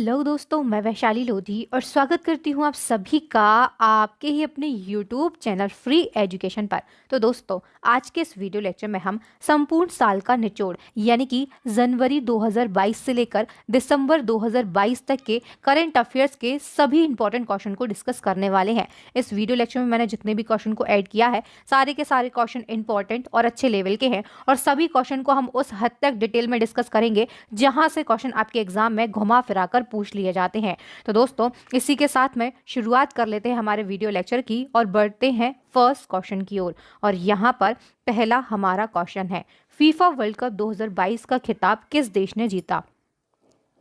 Hello दोस्तों, मैं वैशाली लोधी और स्वागत करती हूँ आप सभी का आपके ही अपने यूट्यूब चैनल फ्री एजुकेशन पर। तो दोस्तों, आज के इस वीडियो लेक्चर में हम संपूर्ण साल का निचोड़ यानी कि जनवरी 2022 से लेकर दिसंबर 2022 तक के करंट अफेयर्स के सभी इंपॉर्टेंट क्वेश्चन को डिस्कस करने वाले हैं। इस वीडियो लेक्चर में मैंने जितने भी क्वेश्चन को ऐड किया है, सारे के सारे क्वेश्चन इंपॉर्टेंट और अच्छे लेवल के हैं और सभी क्वेश्चन को हम उस हद तक डिटेल में डिस्कस करेंगे जहां से क्वेश्चन आपके एग्जाम में घुमा फिरा कर पूछ लिए जाते हैं। तो दोस्तों, इसी के साथ में शुरुआत कर लेते हैं हमारे वीडियो लेक्चर की और बढ़ते हैं फर्स्ट क्वेश्चन की ओर। और यहाँ पर पहला हमारा क्वेश्चन है, फीफा वर्ल्ड कप 2022 का खिताब किस देश ने जीता?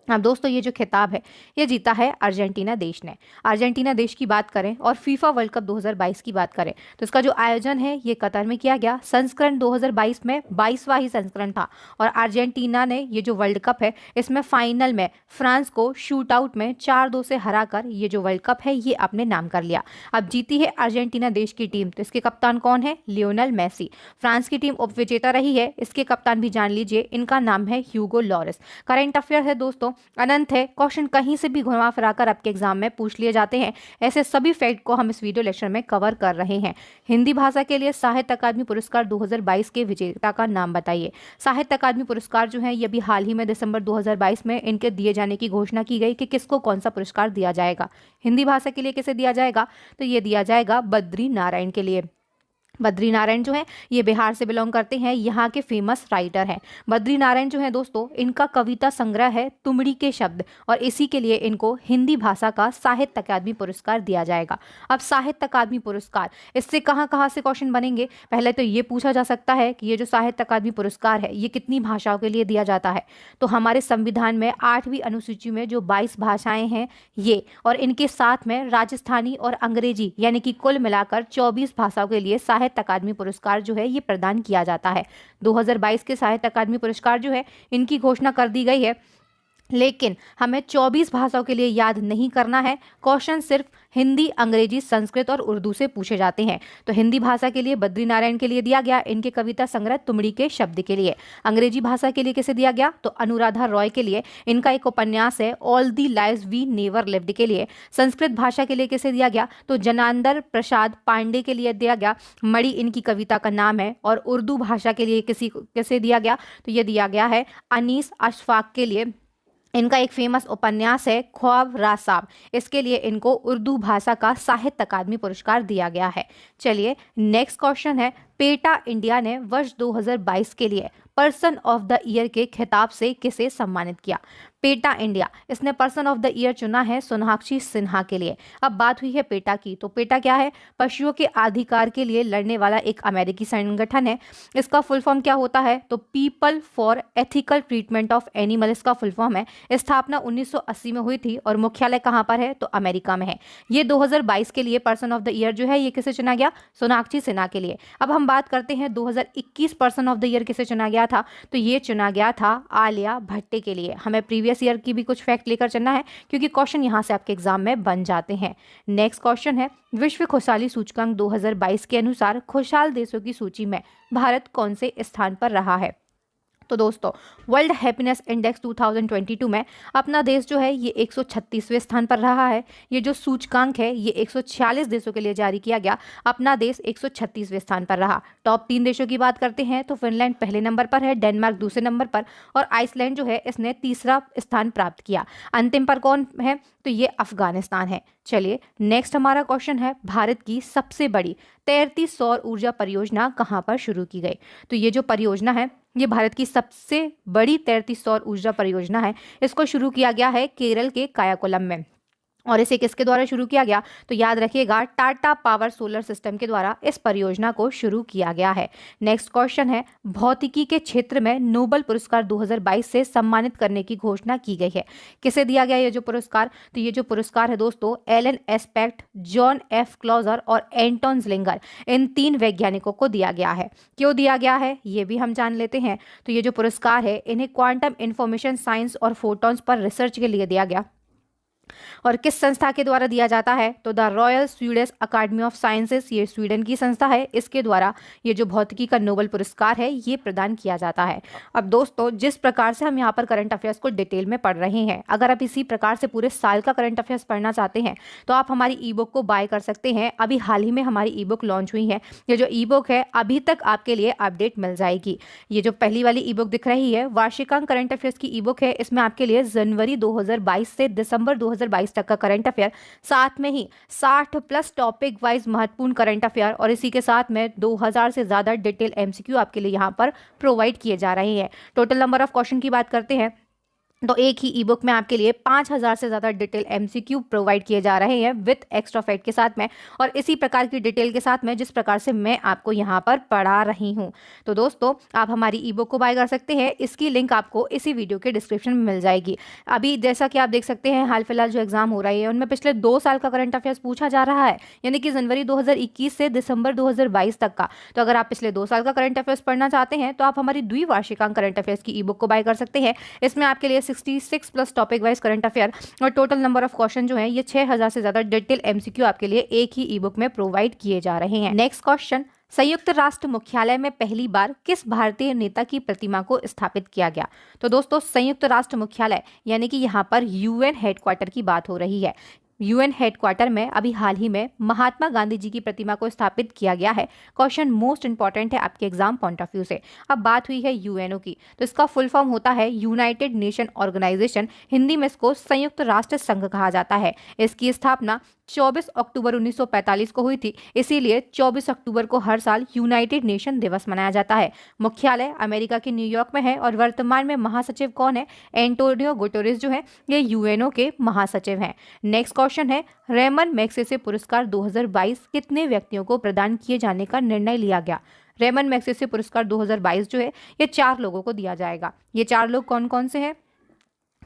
अब दोस्तों, ये जो खिताब है ये जीता है अर्जेंटीना देश ने। अर्जेंटीना देश की बात करें और फीफा वर्ल्ड कप 2022 की बात करें तो इसका जो आयोजन है ये कतर में किया गया। संस्करण 2022 में 22वां ही संस्करण था और अर्जेंटीना ने ये जो वर्ल्ड कप है इसमें फाइनल में फ्रांस को शूट आउट में 4-2 से हराकर ये जो वर्ल्ड कप है ये अपने नाम कर लिया। अब जीती है अर्जेंटीना देश की टीम, तो इसके कप्तान कौन है? Lionel Messi. फ्रांस की टीम उप विजेता रही है, इसके कप्तान भी जान लीजिए, इनका नाम है ह्यूगो लॉरिस। करेंट अफेयर है दोस्तों, अनंत है, क्वेश्चन कहीं से भी घुमा फिराकर आपके एग्जाम में पूछ लिए जाते हैं। ऐसे सभी फैक्ट को हम इस वीडियो लेक्चर में कवर कर रहे हैं। हिंदी भाषा के लिए साहित्य अकादमी पुरस्कार 2022 के विजेता का नाम बताइए। साहित्य अकादमी पुरस्कार जो है ये भी हाल ही में दिसंबर 2022 में इनके दिए जाने की घोषणा की गई कि किसको कौन सा पुरस्कार दिया जाएगा। हिंदी भाषा के लिए किसे दिया जाएगा? तो ये दिया जाएगा बद्री नारायण के लिए। बद्री नारायण जो है ये बिहार से बिलोंग करते हैं, यहाँ के फेमस राइटर हैं। बद्री नारायण जो है दोस्तों, इनका कविता संग्रह है तुमड़ी के शब्द और इसी के लिए इनको हिंदी भाषा का साहित्य अकादमी पुरस्कार दिया जाएगा। अब साहित्य अकादमी पुरस्कार, इससे कहाँ कहाँ से क्वेश्चन बनेंगे? पहले तो ये पूछा जा सकता है कि ये जो साहित्य अकादमी पुरस्कार है ये कितनी भाषाओं के लिए दिया जाता है? तो हमारे संविधान में 8वीं अनुसूची में जो 22 भाषाएं हैं ये, और इनके साथ में राजस्थानी और अंग्रेजी यानी कि कुल मिलाकर 24 भाषाओं के लिए साहित्य अकादमी पुरस्कार जो है ये प्रदान किया जाता है। 2022 के साहित्य अकादमी पुरस्कार जो है इनकी घोषणा कर दी गई है, लेकिन हमें 24 भाषाओं के लिए याद नहीं करना है। क्वेश्चन सिर्फ हिंदी, अंग्रेजी, संस्कृत और उर्दू से पूछे जाते हैं। तो हिंदी भाषा के लिए बद्री नारायण के लिए दिया गया इनके कविता संग्रह तुमड़ी के शब्द के लिए। अंग्रेजी भाषा के लिए किसे दिया गया? तो अनुराधा रॉय के लिए इनका एक उपन्यास है all the lives we never lived के लिए। संस्कृत भाषा के लिए किसे दिया गया? तो जनार्दन प्रसाद पांडे के लिए दिया गया, मणि इनकी कविता का नाम है। और उर्दू भाषा के लिए किसे दिया गया? तो ये दिया गया है अनीस अशफाक के लिए। इनका एक फेमस उपन्यास है ख्वाब रासाब, इसके लिए इनको उर्दू भाषा का साहित्य अकादमी पुरस्कार दिया गया है। चलिए नेक्स्ट क्वेश्चन है, पेटा इंडिया ने वर्ष 2022 के लिए पर्सन ऑफ द ईयर के खिताब से किसे सम्मानित किया? पेटा इंडिया, इसने पर्सन ऑफ द ईयर चुना है सोनाक्षी सिन्हा के लिए। अब बात हुई है पेटा की, तो पेटा क्या है? पशुओं के अधिकार के लिए लड़ने वाला एक अमेरिकी संगठन है। इसका फुल फॉर्म क्या होता है? तो people for ethical treatment of animal इसका फुल फॉर्म है। स्थापना 1980 में हुई थी और मुख्यालय कहाँ पर है? तो अमेरिका में है। ये 2022 के लिए पर्सन ऑफ द ईयर जो है ये किसे चुना गया? सोनाक्षी सिन्हा के लिए। अब हम बात करते हैं 2021 पर्सन ऑफ द ईयर किसे चुना गया था? तो ये चुना गया था आलिया भट्टे के लिए। हमें प्रीवियस ईयर की भी कुछ फैक्ट लेकर चलना है क्योंकि क्वेश्चन यहां से आपके एग्जाम में बन जाते हैं। नेक्स्ट क्वेश्चन है, विश्व खुशहाली सूचकांक 2022 के अनुसार खुशहाल देशों की सूची में भारत कौन से स्थान पर रहा है? तो दोस्तों, वर्ल्ड हैप्पीनेस इंडेक्स 2022 में अपना देश जो है ये 136वें स्थान पर रहा है। ये जो सूचकांक है ये 146 देशों के लिए जारी किया गया, अपना देश 136वें स्थान पर रहा। टॉप 3 देशों की बात करते हैं तो फिनलैंड पहले नंबर पर है, डेनमार्क दूसरे नंबर पर और आइसलैंड जो है इसने तीसरा स्थान प्राप्त किया। अंतिम पर कौन है? तो ये अफगानिस्तान है। चलिए नेक्स्ट हमारा क्वेश्चन है, भारत की सबसे बड़ी तैरती सौर ऊर्जा परियोजना कहाँ पर शुरू की गई? तो ये जो परियोजना है ये भारत की सबसे बड़ी तैरती सौर ऊर्जा परियोजना है। इसको शुरू किया गया है केरल के कायाकुलम में। और इसे किसके द्वारा शुरू किया गया? तो याद रखिएगा, टाटा पावर सोलर सिस्टम के द्वारा इस परियोजना को शुरू किया गया है। नेक्स्ट क्वेश्चन है, भौतिकी के क्षेत्र में नोबेल पुरस्कार 2022 से सम्मानित करने की घोषणा की गई है। किसे दिया गया ये जो पुरस्कार? तो ये जो पुरस्कार है दोस्तों Alain Aspect, John F Clauser और एंटोन ज़िलिंगर, इन 3 वैज्ञानिकों को दिया गया है। क्यों दिया गया है ये भी हम जान लेते हैं। तो ये जो पुरस्कार है इन्हें क्वांटम इंफॉर्मेशन साइंस और फोटॉन्स पर रिसर्च के लिए दिया गया। और किस संस्था के द्वारा दिया जाता है? तो the royal Swedish academy of sciences, ये स्वीडन की संस्था है, इसके द्वारा ये जो भौतिकी का नोबेल पुरस्कार है ये प्रदान किया जाता है। अब दोस्तों, जिस प्रकार से हम यहाँ पर करंट अफेयर्स को डिटेल में पढ़ रहे हैं, अगर आप इसी प्रकार से पूरे साल का करंट अफेयर्स पढ़ना चाहते हैं तो आप हमारी ई बुक को बाय कर सकते हैं। अभी हाल ही में हमारी ई बुक लॉन्च हुई है। ये जो ई बुक है अभी तक आपके लिए अपडेट मिल जाएगी। ये जो पहली वाली ई बुक दिख रही है, वार्षिकांक करंट अफेयर्स की ई बुक है, इसमें आपके लिए जनवरी 2022 से दिसंबर 2022 तक का करंट अफेयर, साथ में ही 60+ टॉपिक वाइज महत्वपूर्ण करंट अफेयर और इसी के साथ में 2000 से ज्यादा डिटेल एमसीक्यू आपके लिए यहाँ पर प्रोवाइड किए जा रहे हैं। टोटल नंबर ऑफ क्वेश्चन की बात करते हैं तो एक ही ई बुक में आपके लिए 5000 से ज़्यादा डिटेल एमसीक्यू प्रोवाइड किए जा रहे हैं विथ एक्स्ट्रा फैक्ट के साथ में, और इसी प्रकार की डिटेल के साथ में जिस प्रकार से मैं आपको यहाँ पर पढ़ा रही हूँ। तो दोस्तों, आप हमारी ई बुक को बाय कर सकते हैं। इसकी लिंक आपको इसी वीडियो के डिस्क्रिप्शन में मिल जाएगी। अभी जैसा कि आप देख सकते हैं, हाल फिलहाल जो एग्जाम हो रही है उनमें पिछले 2 साल का करंट अफेयर्स पूछा जा रहा है, यानी कि जनवरी 2021 से दिसंबर 2022 तक का। तो अगर आप पिछले 2 साल का करंट अफेयर्स पढ़ना चाहते हैं तो आप हमारी द्विवार्षिकांक करंट अफेयर्स की ई बुक को बाय कर सकते हैं। इसमें आपके लिए 66+ टॉपिक वाइज करंट अफेयर और टोटल नंबर ऑफ क्वेश्चन जो है ये 6000 से ज्यादा डिटेल एमसीक्यू आपके लिए एक ही ई बुक में प्रोवाइड किए जा रहे हैं। नेक्स्ट क्वेश्चन, संयुक्त राष्ट्र मुख्यालय में पहली बार किस भारतीय नेता की प्रतिमा को स्थापित किया गया? तो दोस्तों, संयुक्त राष्ट्र मुख्यालय यानी कि यहाँ पर यूएन हेडक्वार्टर की बात हो रही है। यूएन हेडक्वार्टर में अभी हाल ही में महात्मा गांधी जी की प्रतिमा को स्थापित किया गया है। क्वेश्चन मोस्ट इंपॉर्टेंट है आपके एग्जाम पॉइंट ऑफ व्यू से। अब बात हुई है यूएनओ की, तो इसका फुल फॉर्म होता है यूनाइटेड नेशन ऑर्गेनाइजेशन, हिंदी में इसको संयुक्त राष्ट्र संघ कहा जाता है। इसकी स्थापना 24 अक्टूबर 1945 को हुई थी, इसीलिए 24 अक्टूबर को हर साल यूनाइटेड नेशन दिवस मनाया जाता है। मुख्यालय अमेरिका के न्यूयॉर्क में है और वर्तमान में महासचिव कौन है? एंटोनियो गुटेरेस जो है ये यूएनओ के महासचिव हैं। नेक्स्ट क्वेश्चन है, रेमन मैग्सेसे पुरस्कार 2022 कितने व्यक्तियों को प्रदान किए जाने का निर्णय लिया गया? रेमन मैग्सेसे पुरस्कार 2022 जो है ये 4 लोगों को दिया जाएगा। ये 4 लोग कौन कौन से हैं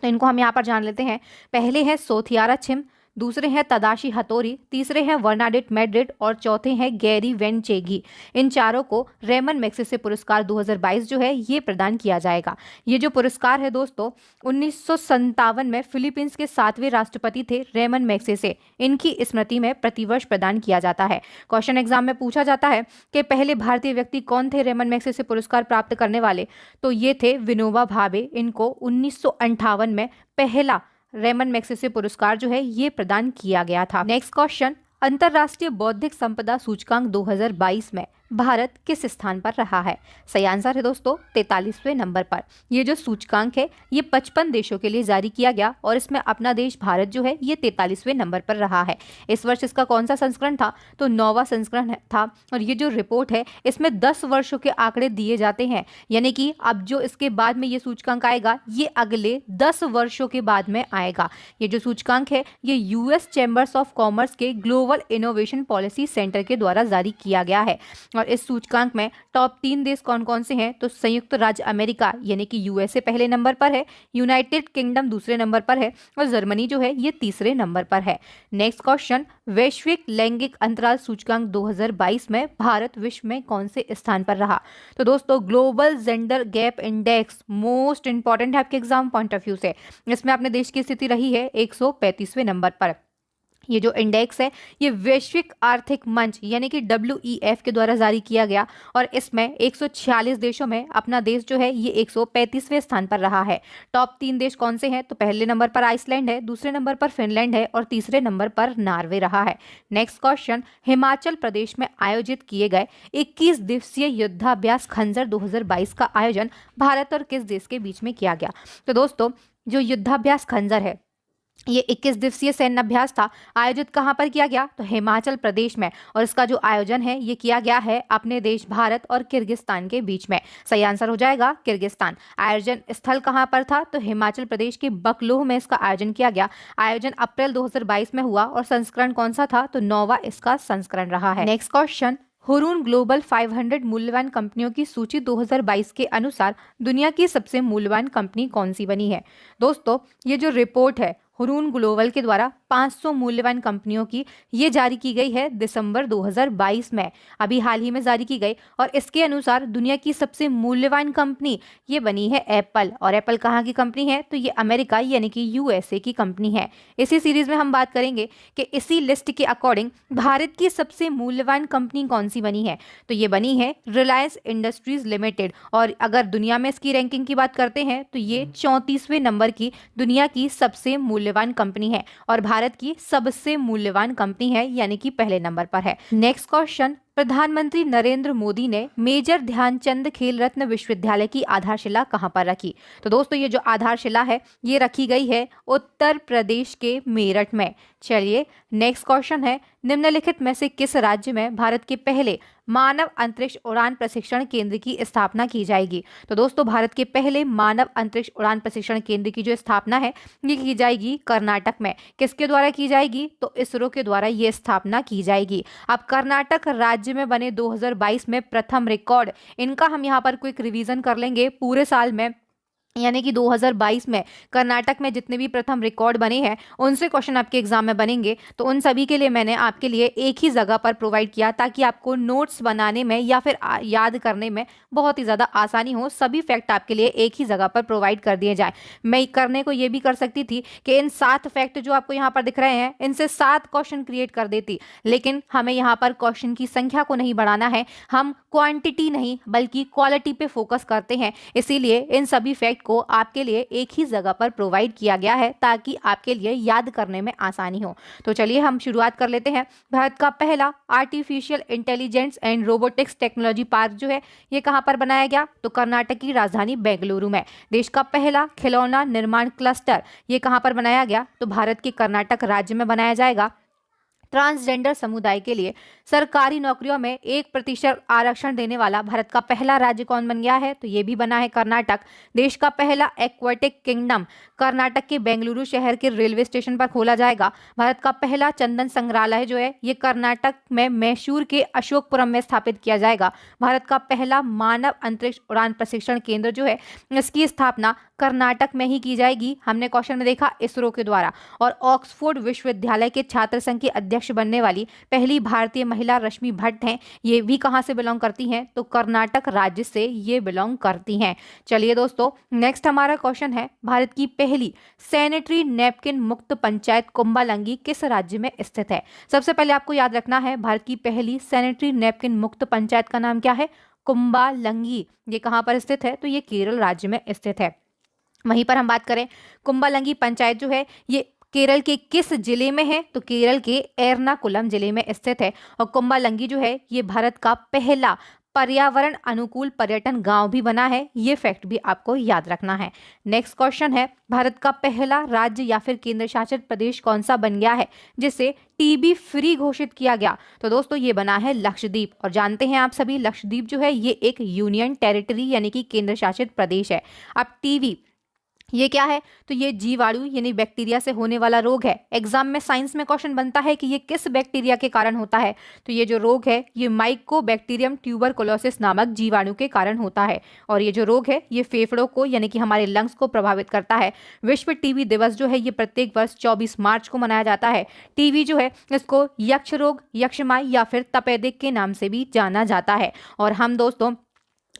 तो इनको हम यहाँ पर जान लेते हैं। पहले है सोथियारा छिम, दूसरे हैं तदाशी हतोरी, तीसरे हैं वर्नाडेट मैड्रिड और चौथे हैं गैरी वेनचेगी। इन चारों को रेमन मैग्सेसे पुरस्कार 2022 जो है ये प्रदान किया जाएगा। ये जो पुरस्कार है दोस्तों 1957 में फिलीपींस के 7वें राष्ट्रपति थे रेमन मैग्सेसे, इनकी स्मृति में प्रतिवर्ष प्रदान किया जाता है। क्वेश्चन एग्जाम में पूछा जाता है कि पहले भारतीय व्यक्ति कौन थे रेमन मैग्सेसे पुरस्कार प्राप्त करने वाले? तो ये थे विनोबा भावे। इनको 1958 में पहला रेमन मैग्सेसे पुरस्कार जो है ये प्रदान किया गया था। नेक्स्ट क्वेश्चन, अंतरराष्ट्रीय बौद्धिक संपदा सूचकांक 2022 में भारत किस स्थान पर रहा है? सही आंसर है दोस्तों 43वें नंबर पर। ये जो सूचकांक है ये 55 देशों के लिए जारी किया गया और इसमें अपना देश भारत जो है ये 43वें नंबर पर रहा है। इस वर्ष इसका कौन सा संस्करण था? तो 9वां संस्करण था। और ये जो रिपोर्ट है इसमें 10 वर्षों के आंकड़े दिए जाते हैं, यानी कि अब जो इसके बाद में ये सूचकांक आएगा ये अगले 10 वर्षों के बाद में आएगा। ये जो सूचकांक है ये यूएस चैम्बर्स ऑफ कॉमर्स के ग्लोबल इनोवेशन पॉलिसी सेंटर के द्वारा जारी किया गया है। और इस सूचकांक में टॉप 3 देश कौन कौन से हैं? तो संयुक्त राज्य अमेरिका यानी कि यूएसए पहले नंबर पर है, यूनाइटेड किंगडम दूसरे नंबर पर है और जर्मनी जो है ये तीसरे नंबर पर है। नेक्स्ट क्वेश्चन, वैश्विक लैंगिक अंतराल सूचकांक 2022 में भारत विश्व में कौन से स्थान पर रहा? तो दोस्तों global gender gap index most important है आपके एग्जाम पॉइंट ऑफ व्यू से। इसमें अपने देश की स्थिति रही है 135वें नंबर पर। ये जो इंडेक्स है ये वैश्विक आर्थिक मंच यानी कि WEF के द्वारा जारी किया गया और इसमें 146 देशों में अपना देश जो है ये 135वें स्थान पर रहा है। टॉप 3 देश कौन से हैं? तो पहले नंबर पर आइसलैंड है, दूसरे नंबर पर फिनलैंड है और तीसरे नंबर पर नॉर्वे रहा है। नेक्स्ट क्वेश्चन, हिमाचल प्रदेश में आयोजित किए गए 21 दिवसीय युद्धाभ्यास खंजर 2022 का आयोजन भारत और किस देश के बीच में किया गया? तो दोस्तों जो युद्धाभ्यास खंजर है ये 21 दिवसीय सैन्य अभ्यास था, आयोजित कहाँ पर किया गया? तो हिमाचल प्रदेश में। और इसका जो आयोजन है ये किया गया है अपने देश भारत और किर्गिस्तान के बीच में। सही आंसर हो जाएगा किर्गिस्तान। आयोजन स्थल कहाँ पर था? तो हिमाचल प्रदेश के बकलोह में इसका आयोजन किया गया। आयोजन अप्रैल 2022 में हुआ और संस्करण कौन सा था? तो 9वां इसका संस्करण रहा है। नेक्स्ट क्वेश्चन, हुरून ग्लोबल 500 मूल्यवान कंपनियों की सूची 2022 के अनुसार दुनिया की सबसे मूल्यवान कंपनी कौन सी बनी है? दोस्तों ये जो रिपोर्ट है हुरून ग्लोबल के द्वारा 500 मूल्यवान कंपनियों की ये जारी की गई है दिसंबर 2022 में, अभी हाल ही में जारी की गई। और इसके अनुसार दुनिया की सबसे मूल्यवान कंपनी ये बनी है एप्पल। और एप्पल कहाँ की कंपनी है? तो ये अमेरिका यानी कि यूएसए की कंपनी है। इसी सीरीज में हम बात करेंगे कि इसी लिस्ट के अकॉर्डिंग भारत की सबसे मूल्यवान कंपनी कौन सी बनी है। तो ये बनी है रिलायंस इंडस्ट्रीज लिमिटेड। और अगर दुनिया में इसकी रैंकिंग की बात करते हैं तो ये 34वें नंबर की दुनिया की सबसे मूल्यवान कंपनी है और भारत की सबसे मूल्यवान कंपनी है, यानी कि पहले नंबर पर है। नेक्स्ट क्वेश्चन, प्रधानमंत्री नरेंद्र मोदी ने मेजर ध्यानचंद खेल रत्न विश्वविद्यालय की आधारशिला कहां पर रखी? तो दोस्तों ये जो आधारशिला है ये रखी गई है उत्तर प्रदेश के मेरठ में। चलिए नेक्स्ट क्वेश्चन है, निम्नलिखित में से किस राज्य में भारत के पहले मानव अंतरिक्ष उड़ान प्रशिक्षण केंद्र की स्थापना की जाएगी? तो दोस्तों भारत के पहले मानव अंतरिक्ष उड़ान प्रशिक्षण केंद्र की जो स्थापना है ये की जाएगी कर्नाटक में। किसके द्वारा की जाएगी? तो इसरो के द्वारा ये स्थापना की जाएगी। अब कर्नाटक राज्य में बने 2022 में प्रथम रिकॉर्ड, इनका हम यहाँ पर क्विक रिवीजन कर लेंगे पूरे साल में, यानी कि 2022 में कर्नाटक में जितने भी प्रथम रिकॉर्ड बने हैं उनसे क्वेश्चन आपके एग्जाम में बनेंगे। तो उन सभी के लिए मैंने आपके लिए एक ही जगह पर प्रोवाइड किया ताकि आपको नोट्स बनाने में या फिर याद करने में बहुत ही ज़्यादा आसानी हो। सभी फैक्ट आपके लिए एक ही जगह पर प्रोवाइड कर दिए जाए। मैं करने को ये भी कर सकती थी कि इन 7 फैक्ट जो आपको यहाँ पर दिख रहे हैं इनसे 7 क्वेश्चन क्रिएट कर देती, लेकिन हमें यहाँ पर क्वेश्चन की संख्या को नहीं बढ़ाना है, हम क्वांटिटी नहीं बल्कि क्वालिटी पे फोकस करते हैं। इसीलिए इन सभी फैक्ट को आपके लिए एक ही जगह पर प्रोवाइड किया गया है ताकि आपके लिए याद करने में आसानी हो। तो चलिए हम शुरुआत कर लेते हैं। भारत का पहला artificial intelligence and robotics technology park जो है ये कहां पर बनाया गया? तो कर्नाटक की राजधानी बेंगलुरु में। देश का पहला खिलौना निर्माण क्लस्टर ये कहां पर बनाया गया? तो भारत के कर्नाटक राज्य में बनाया जाएगा। ट्रांसजेंडर समुदाय के लिए सरकारी नौकरियों में 1% आरक्षण देने वाला भारत का पहला राज्य कौन बन गया है? तो ये भी बना है कर्नाटक। देश का पहला एक्वाटिक किंगडम कर्नाटक के बेंगलुरु शहर के रेलवे स्टेशन पर खोला जाएगा। भारत का पहला चंदन संग्रहालय जो है ये कर्नाटक में मैसूर के अशोकपुरम में स्थापित किया जाएगा। भारत का पहला मानव अंतरिक्ष उड़ान प्रशिक्षण केंद्र जो है इसकी स्थापना कर्नाटक में ही की जाएगी। हमने क्वेश्चन में देखा इसरो के द्वारा। और ऑक्सफोर्ड विश्वविद्यालय के छात्र संघ की अध्यक्ष बनने वाली पहली भारतीय महिला रश्मि भट्ट हैं। ये भी कहां से बिलोंग करती हैं? तो कर्नाटक राज्य से ये बिलोंग करती हैं। चलिए दोस्तों नेक्स्ट हमारा क्वेश्चन है, भारत की पहली सैनिटरी नैपकिन मुक्त पंचायत कुंबालंगी किस राज्य में स्थित है? सबसे पहले आपको याद रखना है भारत की पहली सैनिटरी नैपकिन मुक्त पंचायत का नाम क्या है? कुंबालंगी। ये कहां पर स्थित है? तो ये केरल राज्य में स्थित है। वहीं पर हम बात करें कुंबालंगी पंचायत जो है ये केरल के किस जिले में है? तो केरल के एर्नाकुलम जिले में स्थित है। और कुंबालंगी जो है ये भारत का पहला पर्यावरण अनुकूल पर्यटन गांव भी बना है। ये फैक्ट भी आपको याद रखना है। नेक्स्ट क्वेश्चन है, भारत का पहला राज्य या फिर केंद्र शासित प्रदेश कौन सा बन गया है जिसे टीबी फ्री घोषित किया गया? तो दोस्तों ये बना है लक्षद्वीप। और जानते हैं आप सभी लक्षद्वीप जो है ये एक यूनियन टेरिटरी यानी कि केंद्र शासित प्रदेश है। अब टीबी ये क्या है? तो ये जीवाणु यानी बैक्टीरिया से होने वाला रोग है। एग्जाम में साइंस में क्वेश्चन बनता है कि ये किस बैक्टीरिया के कारण होता है? तो ये जो रोग है ये माइकोबैक्टीरियम ट्यूबरकुलोसिस नामक जीवाणु के कारण होता है। और ये जो रोग है ये फेफड़ों को यानी कि हमारे लंग्स को प्रभावित करता है। विश्व टीबी दिवस जो है ये प्रत्येक वर्ष 24 मार्च को मनाया जाता है। टीबी जो है इसको यक्ष रोग, यक्षमाई या फिर तपेदिक के नाम से भी जाना जाता है। और हम दोस्तों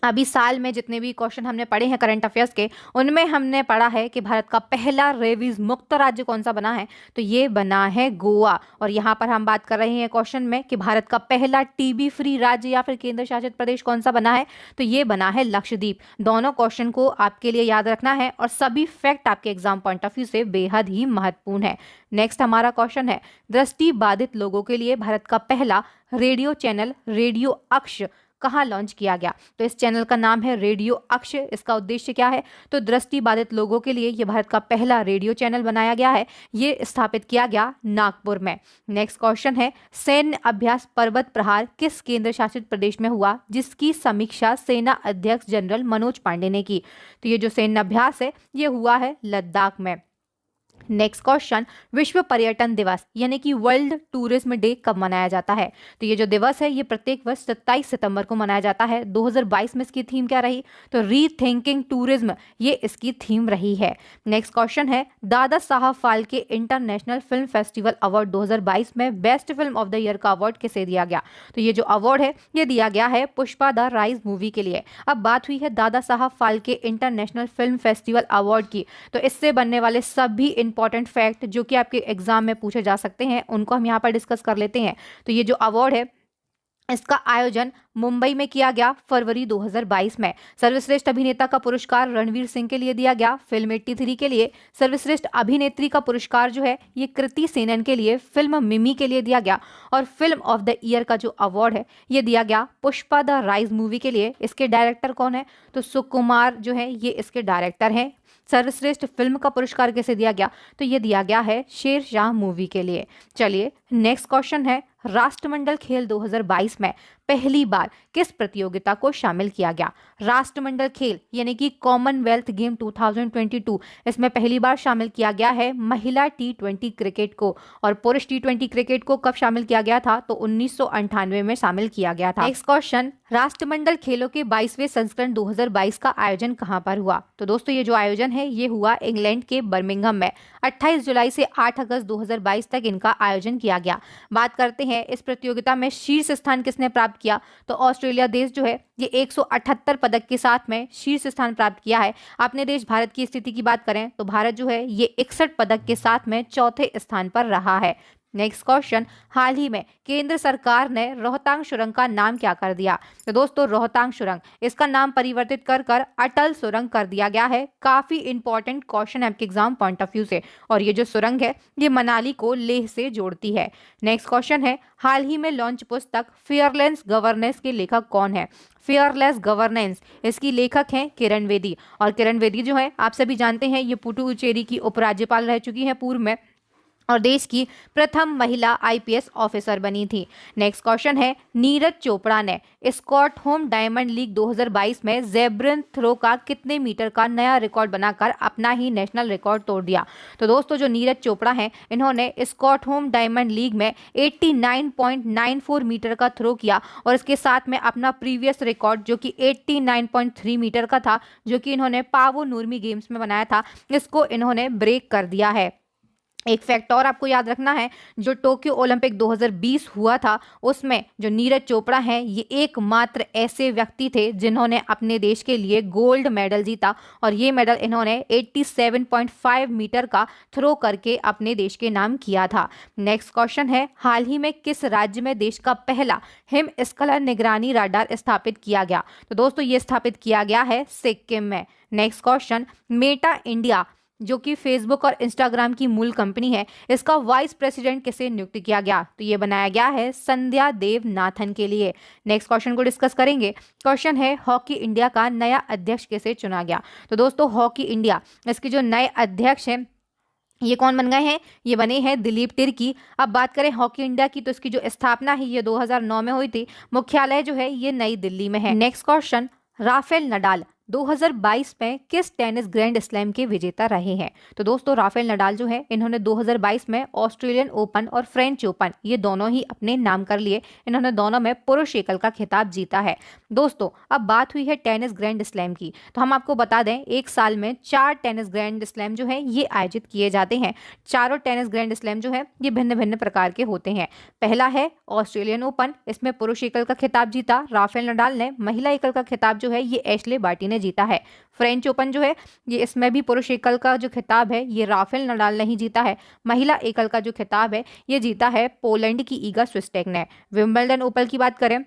अभी साल में जितने भी क्वेश्चन हमने पढ़े हैं करंट अफेयर्स के उनमें हमने पढ़ा है कि भारत का पहला रेबीज मुक्त राज्य कौन सा बना है? तो ये बना है गोवा। और यहाँ पर हम बात कर रहे हैं क्वेश्चन में कि भारत का पहला टीबी फ्री राज्य या फिर केंद्र शासित प्रदेश कौन सा बना है? तो ये बना है लक्षद्वीप। दोनों क्वेश्चन को आपके लिए याद रखना है और सभी फैक्ट आपके एग्जाम पॉइंट ऑफ व्यू से बेहद ही महत्वपूर्ण है। नेक्स्ट हमारा क्वेश्चन है, दृष्टि बाधित लोगों के लिए भारत का पहला रेडियो चैनल रेडियो अक्ष कहाँ लॉन्च किया गया? तो इस चैनल का नाम है रेडियो अक्ष। इसका उद्देश्य क्या है? तो दृष्टि बाधित लोगों के लिए ये भारत का पहला रेडियो चैनल बनाया गया है। ये स्थापित किया गया नागपुर में। नेक्स्ट क्वेश्चन है, सैन्य अभ्यास पर्वत प्रहार किस केंद्र शासित प्रदेश में हुआ जिसकी समीक्षा सेना अध्यक्ष जनरल मनोज पांडे ने की? तो ये जो सैन्य अभ्यास है ये हुआ है लद्दाख में। नेक्स्ट क्वेश्चन, विश्व पर्यटन दिवस यानी कि वर्ल्ड टूरिज्म डे कब मनाया जाता है? तो ये जो दिवस है ये प्रत्येक वर्ष 27 सितंबर को मनाया जाता है। 2022 में इसकी थीम क्या रही? तो रीथिंकिंग टूरिज्म, ये इसकी थीम रही है। नेक्स्ट क्वेश्चन है, Dada Saheb Phalke international film festival award 2022 में best film of the year का अवार्ड किसे दिया गया? तो ये जो अवार्ड है ये दिया गया है पुष्पा द राइज मूवी के लिए। अब बात हुई है Dada Saheb Phalke international film festival award की, तो इससे बनने वाले सभी इंपॉर्टेंट फैक्ट जो कि आपके एग्जाम में पूछे जा सकते हैं उनको हम यहाँ पर डिस्कस कर लेते हैं। तो ये जो अवार्ड है इसका आयोजन मुंबई में किया गया फरवरी 2022 में। सर्वश्रेष्ठ अभिनेता का पुरस्कार रणवीर सिंह के लिए दिया गया फिल्म 83 के लिए। सर्वश्रेष्ठ अभिनेत्री का पुरस्कार जो है ये कृति सेनन के लिए फिल्म मिमी के लिए दिया गया। और फिल्म ऑफ द ईयर का जो अवार्ड है ये दिया गया पुष्पा द राइज मूवी के लिए। इसके डायरेक्टर कौन है? तो सुकुमार जो है ये इसके डायरेक्टर हैं। सर्वश्रेष्ठ फिल्म का पुरस्कार किसे दिया गया? तो ये दिया गया है शेरशाह मूवी के लिए। चलिए नेक्स्ट क्वेश्चन है, राष्ट्रमंडल खेल 2022 में पहली बार किस प्रतियोगिता को शामिल किया गया? राष्ट्रमंडल खेल यानी कि कॉमनवेल्थ गेम 2022, इसमें पहली बार शामिल किया गया है महिला T20 क्रिकेट को। और पुरुष T20 क्रिकेट को कब शामिल किया गया था? तो 1998 में शामिल किया गया था। नेक्स्ट क्वेश्चन, राष्ट्रमंडल खेलों के 22वें संस्करण 2022 का आयोजन कहां पर हुआ? तो दोस्तों ये जो आयोजन है ये हुआ इंग्लैंड के बर्मिंघम में। 28 जुलाई से 8 अगस्त 2022 तक इनका आयोजन किया गया। बात करते हैं इस प्रतियोगिता में शीर्ष स्थान किसने प्राप्त किया? तो ऑस्ट्रेलिया देश जो है ये 178 पदक के साथ में शीर्ष स्थान प्राप्त किया है। अपने देश भारत की स्थिति की बात करें तो भारत जो है ये 61 पदक के साथ में चौथे स्थान पर रहा है। नेक्स्ट क्वेश्चन, हाल ही में केंद्र सरकार ने रोहतांग सुरंग का नाम क्या कर दिया? तो दोस्तों रोहतांग सुरंग इसका नाम परिवर्तित कर कर अटल सुरंग कर दिया गया है। काफी इंपॉर्टेंट क्वेश्चन है आपके एग्जाम पॉइंट ऑफ व्यू से। और ये जो सुरंग है ये मनाली को लेह से जोड़ती है। नेक्स्ट क्वेश्चन है, हाल ही में लॉन्च पुस्तक फेयरलेस गवर्नेंस के लेखक कौन है? फेयरलेस गवर्नेंस इसकी लेखक हैं किरण बेदी। और किरण बेदी जो है आप सभी जानते हैं ये पुडुचेरी की उपराज्यपाल रह चुकी है पूर्व में और देश की प्रथम महिला आईपीएस ऑफिसर बनी थी। नेक्स्ट क्वेश्चन है, नीरज चोपड़ा ने स्टॉकहोम डायमंड लीग 2022 में जेवलिन थ्रो का कितने मीटर का नया रिकॉर्ड बनाकर अपना ही नेशनल रिकॉर्ड तोड़ दिया? तो दोस्तों जो नीरज चोपड़ा हैं इन्होंने स्टॉकहोम डायमंड लीग में 89.94 मीटर का थ्रो किया और इसके साथ में अपना प्रीवियस रिकॉर्ड जो कि 89.3 मीटर का था जो कि इन्होंने पावो नूर्मी गेम्स में बनाया था, इसको इन्होंने ब्रेक कर दिया है। एक फैक्ट और आपको याद रखना है, जो टोक्यो ओलंपिक 2020 हुआ था उसमें जो नीरज चोपड़ा हैं ये एकमात्र ऐसे व्यक्ति थे जिन्होंने अपने देश के लिए गोल्ड मेडल जीता और ये मेडल इन्होंने 87.5 मीटर का थ्रो करके अपने देश के नाम किया था। नेक्स्ट क्वेश्चन है, हाल ही में किस राज्य में देश का पहला हिमस्खलन निगरानी रडार स्थापित किया गया? तो दोस्तों ये स्थापित किया गया है सिक्किम में। नेक्स्ट क्वेश्चन, मेटा इंडिया जो कि फेसबुक और इंस्टाग्राम की मूल कंपनी है इसका वाइस प्रेसिडेंट किसे नियुक्त किया गया? तो ये बनाया गया है संध्या देवनाथन के लिए। नेक्स्ट क्वेश्चन को डिस्कस करेंगे। क्वेश्चन है, हॉकी इंडिया का नया अध्यक्ष किसे चुना गया? तो दोस्तों हॉकी इंडिया इसके जो नए अध्यक्ष हैं ये कौन बन गए हैं? ये बने हैं दिलीप तिर्की। अब बात करें हॉकी इंडिया की तो इसकी जो स्थापना है ये 2009 में हुई थी। मुख्यालय जो है ये नई दिल्ली में है। नेक्स्ट क्वेश्चन, राफेल नडाल 2022 में किस टेनिस ग्रैंड स्लैम के विजेता रहे हैं? तो दोस्तों राफेल नडाल जो है इन्होंने 2022 में ऑस्ट्रेलियन ओपन और फ्रेंच ओपन ये दोनों ही अपने नाम कर लिए। इन्होंने दोनों में पुरुष एकल का खिताब जीता है। दोस्तों अब बात हुई है टेनिस ग्रैंड स्लैम की, तो हम आपको बता दें एक साल में 4 टेनिस ग्रैंड स्लैम जो है ये आयोजित किए जाते हैं। चारों टेनिस ग्रैंड स्लैम जो है ये भिन्न भिन्न प्रकार के होते हैं। पहला है ऑस्ट्रेलियन ओपन, इसमें पुरुष एकल का खिताब जीता राफेल नडाल ने। महिला एकल का खिताब जो है ये एशले बार्टी ने जीता है। फ्रेंच ओपन जो है ये इसमें भी पुरुष एकल का जो खिताब है ये राफेल नडाल ने ही जीता है। महिला एकल का जो खिताब है ये जीता है पोलैंड की ईगा स्विस्टेक ने। विंबलडन ओपन की बात करें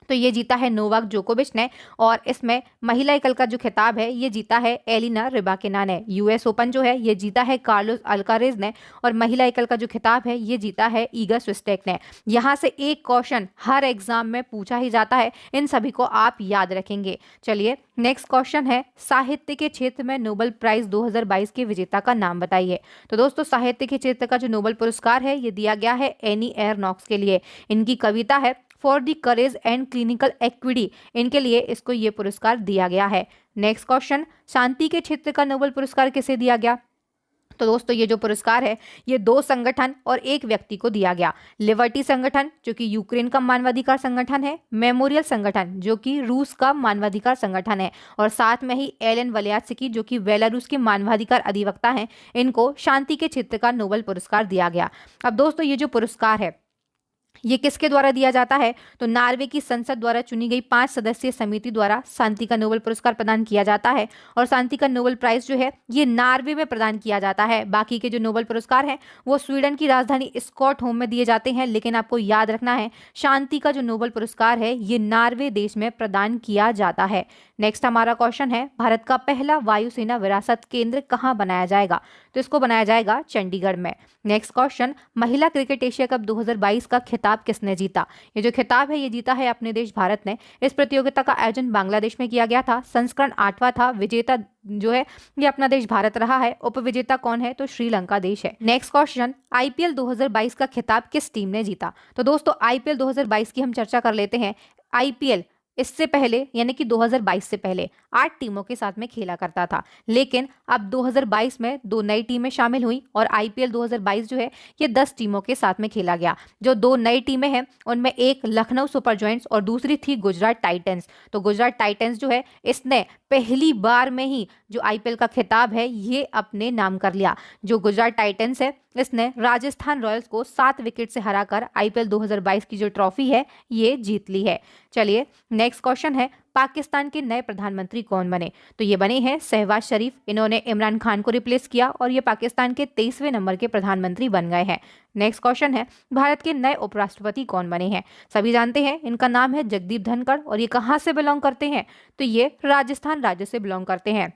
तो ये जीता है नोवाक जोकोविच ने और इसमें महिला एकल का जो खिताब है ये जीता है एलिना रिबाकिना ने। यूएस ओपन जो है ये जीता है कार्लोस अल्कारेज ने और महिला एकल का जो खिताब है ये जीता है ईगा स्विस्टेक ने। यहाँ से एक क्वेश्चन हर एग्जाम में पूछा ही जाता है, इन सभी को आप याद रखेंगे। चलिए नेक्स्ट क्वेश्चन है, साहित्य के क्षेत्र में नोबेल प्राइज 2022 के विजेता का नाम बताइए। तो दोस्तों साहित्य के क्षेत्र का जो नोबेल पुरस्कार है ये दिया गया है एनी एरनॉक्स के लिए। इनकी कविता है for the courage and clinical equity, इनके लिए इसको ये पुरस्कार दिया गया है। नेक्स्ट क्वेश्चन, शांति के क्षेत्र का नोबेल पुरस्कार किसे दिया गया? तो दोस्तों ये जो पुरस्कार है ये 2 संगठन और एक व्यक्ति को दिया गया। लिबर्टी संगठन जो कि यूक्रेन का मानवाधिकार संगठन है, मेमोरियल संगठन जो कि रूस का मानवाधिकार संगठन है, और साथ में ही एलेन वल्यात्स्की जो कि बेलारूस के मानवाधिकार अधिवक्ता हैं, इनको शांति के क्षेत्र का नोबेल पुरस्कार दिया गया। अब दोस्तों ये जो पुरस्कार है ये किसके द्वारा दिया जाता है? तो नॉर्वे की संसद द्वारा चुनी गई 5 सदस्यीय समिति द्वारा शांति का नोबेल पुरस्कार प्रदान किया जाता है, और शांति का नोबेल प्राइज जो है ये नॉर्वे में प्रदान किया जाता है। बाकी के जो नोबेल पुरस्कार हैं वो स्वीडन की राजधानी स्टॉकहोम में दिए जाते हैं, लेकिन आपको याद रखना है शांति का जो नोबेल पुरस्कार है ये नॉर्वे देश में प्रदान किया जाता है। नेक्स्ट हमारा क्वेश्चन है, भारत का पहला वायुसेना विरासत केंद्र कहाँ बनाया जाएगा? तो इसको बनाया जाएगा चंडीगढ़ में। नेक्स्ट क्वेश्चन, महिला क्रिकेट एशिया कप 2022 का खिताब किसने जीता? ये जो खिताब है ये जीता है अपने देश भारत ने। इस प्रतियोगिता का आयोजन बांग्लादेश में किया गया था। संस्करण 8वां था। विजेता जो है ये अपना देश भारत रहा है। उपविजेता कौन है? तो श्रीलंका देश है। नेक्स्ट क्वेश्चन, आईपीएल 2022 का खिताब किस टीम ने जीता? तो दोस्तों आईपीएल 2022 की हम चर्चा कर लेते हैं। आईपीएल इससे पहले यानी कि 2022 से पहले 8 टीमों के साथ में खेला करता था, लेकिन अब 2022 में 2 नई टीमें शामिल हुई और आईपीएल 2022 जो है ये 10 टीमों के साथ में खेला गया। जो 2 नई टीमें हैं उनमें एक लखनऊ सुपर जॉयंट्स और दूसरी थी गुजरात टाइटंस। तो गुजरात टाइटंस जो है इसने पहली बार में ही जो आईपीएल का खिताब है ये अपने नाम कर लिया। जो गुजरात टाइटंस है इसने राजस्थान रॉयल्स को 7 विकेट से हराकर आईपीएल 2022 की जो ट्रॉफी है ये जीत ली है। चलिए नेक्स्ट क्वेश्चन है, पाकिस्तान के नए प्रधानमंत्री कौन बने? तो ये बने हैं शहबाज शरीफ। इन्होंने इमरान खान को रिप्लेस किया और ये पाकिस्तान के 23वें नंबर के प्रधानमंत्री बन गए हैं। नेक्स्ट क्वेश्चन है, भारत के नए उपराष्ट्रपति कौन बने हैं? सभी जानते हैं इनका नाम है जगदीप धनखड़, और ये कहाँ से बिलोंग करते हैं? तो ये राजस्थान राज्य से बिलोंग करते हैं।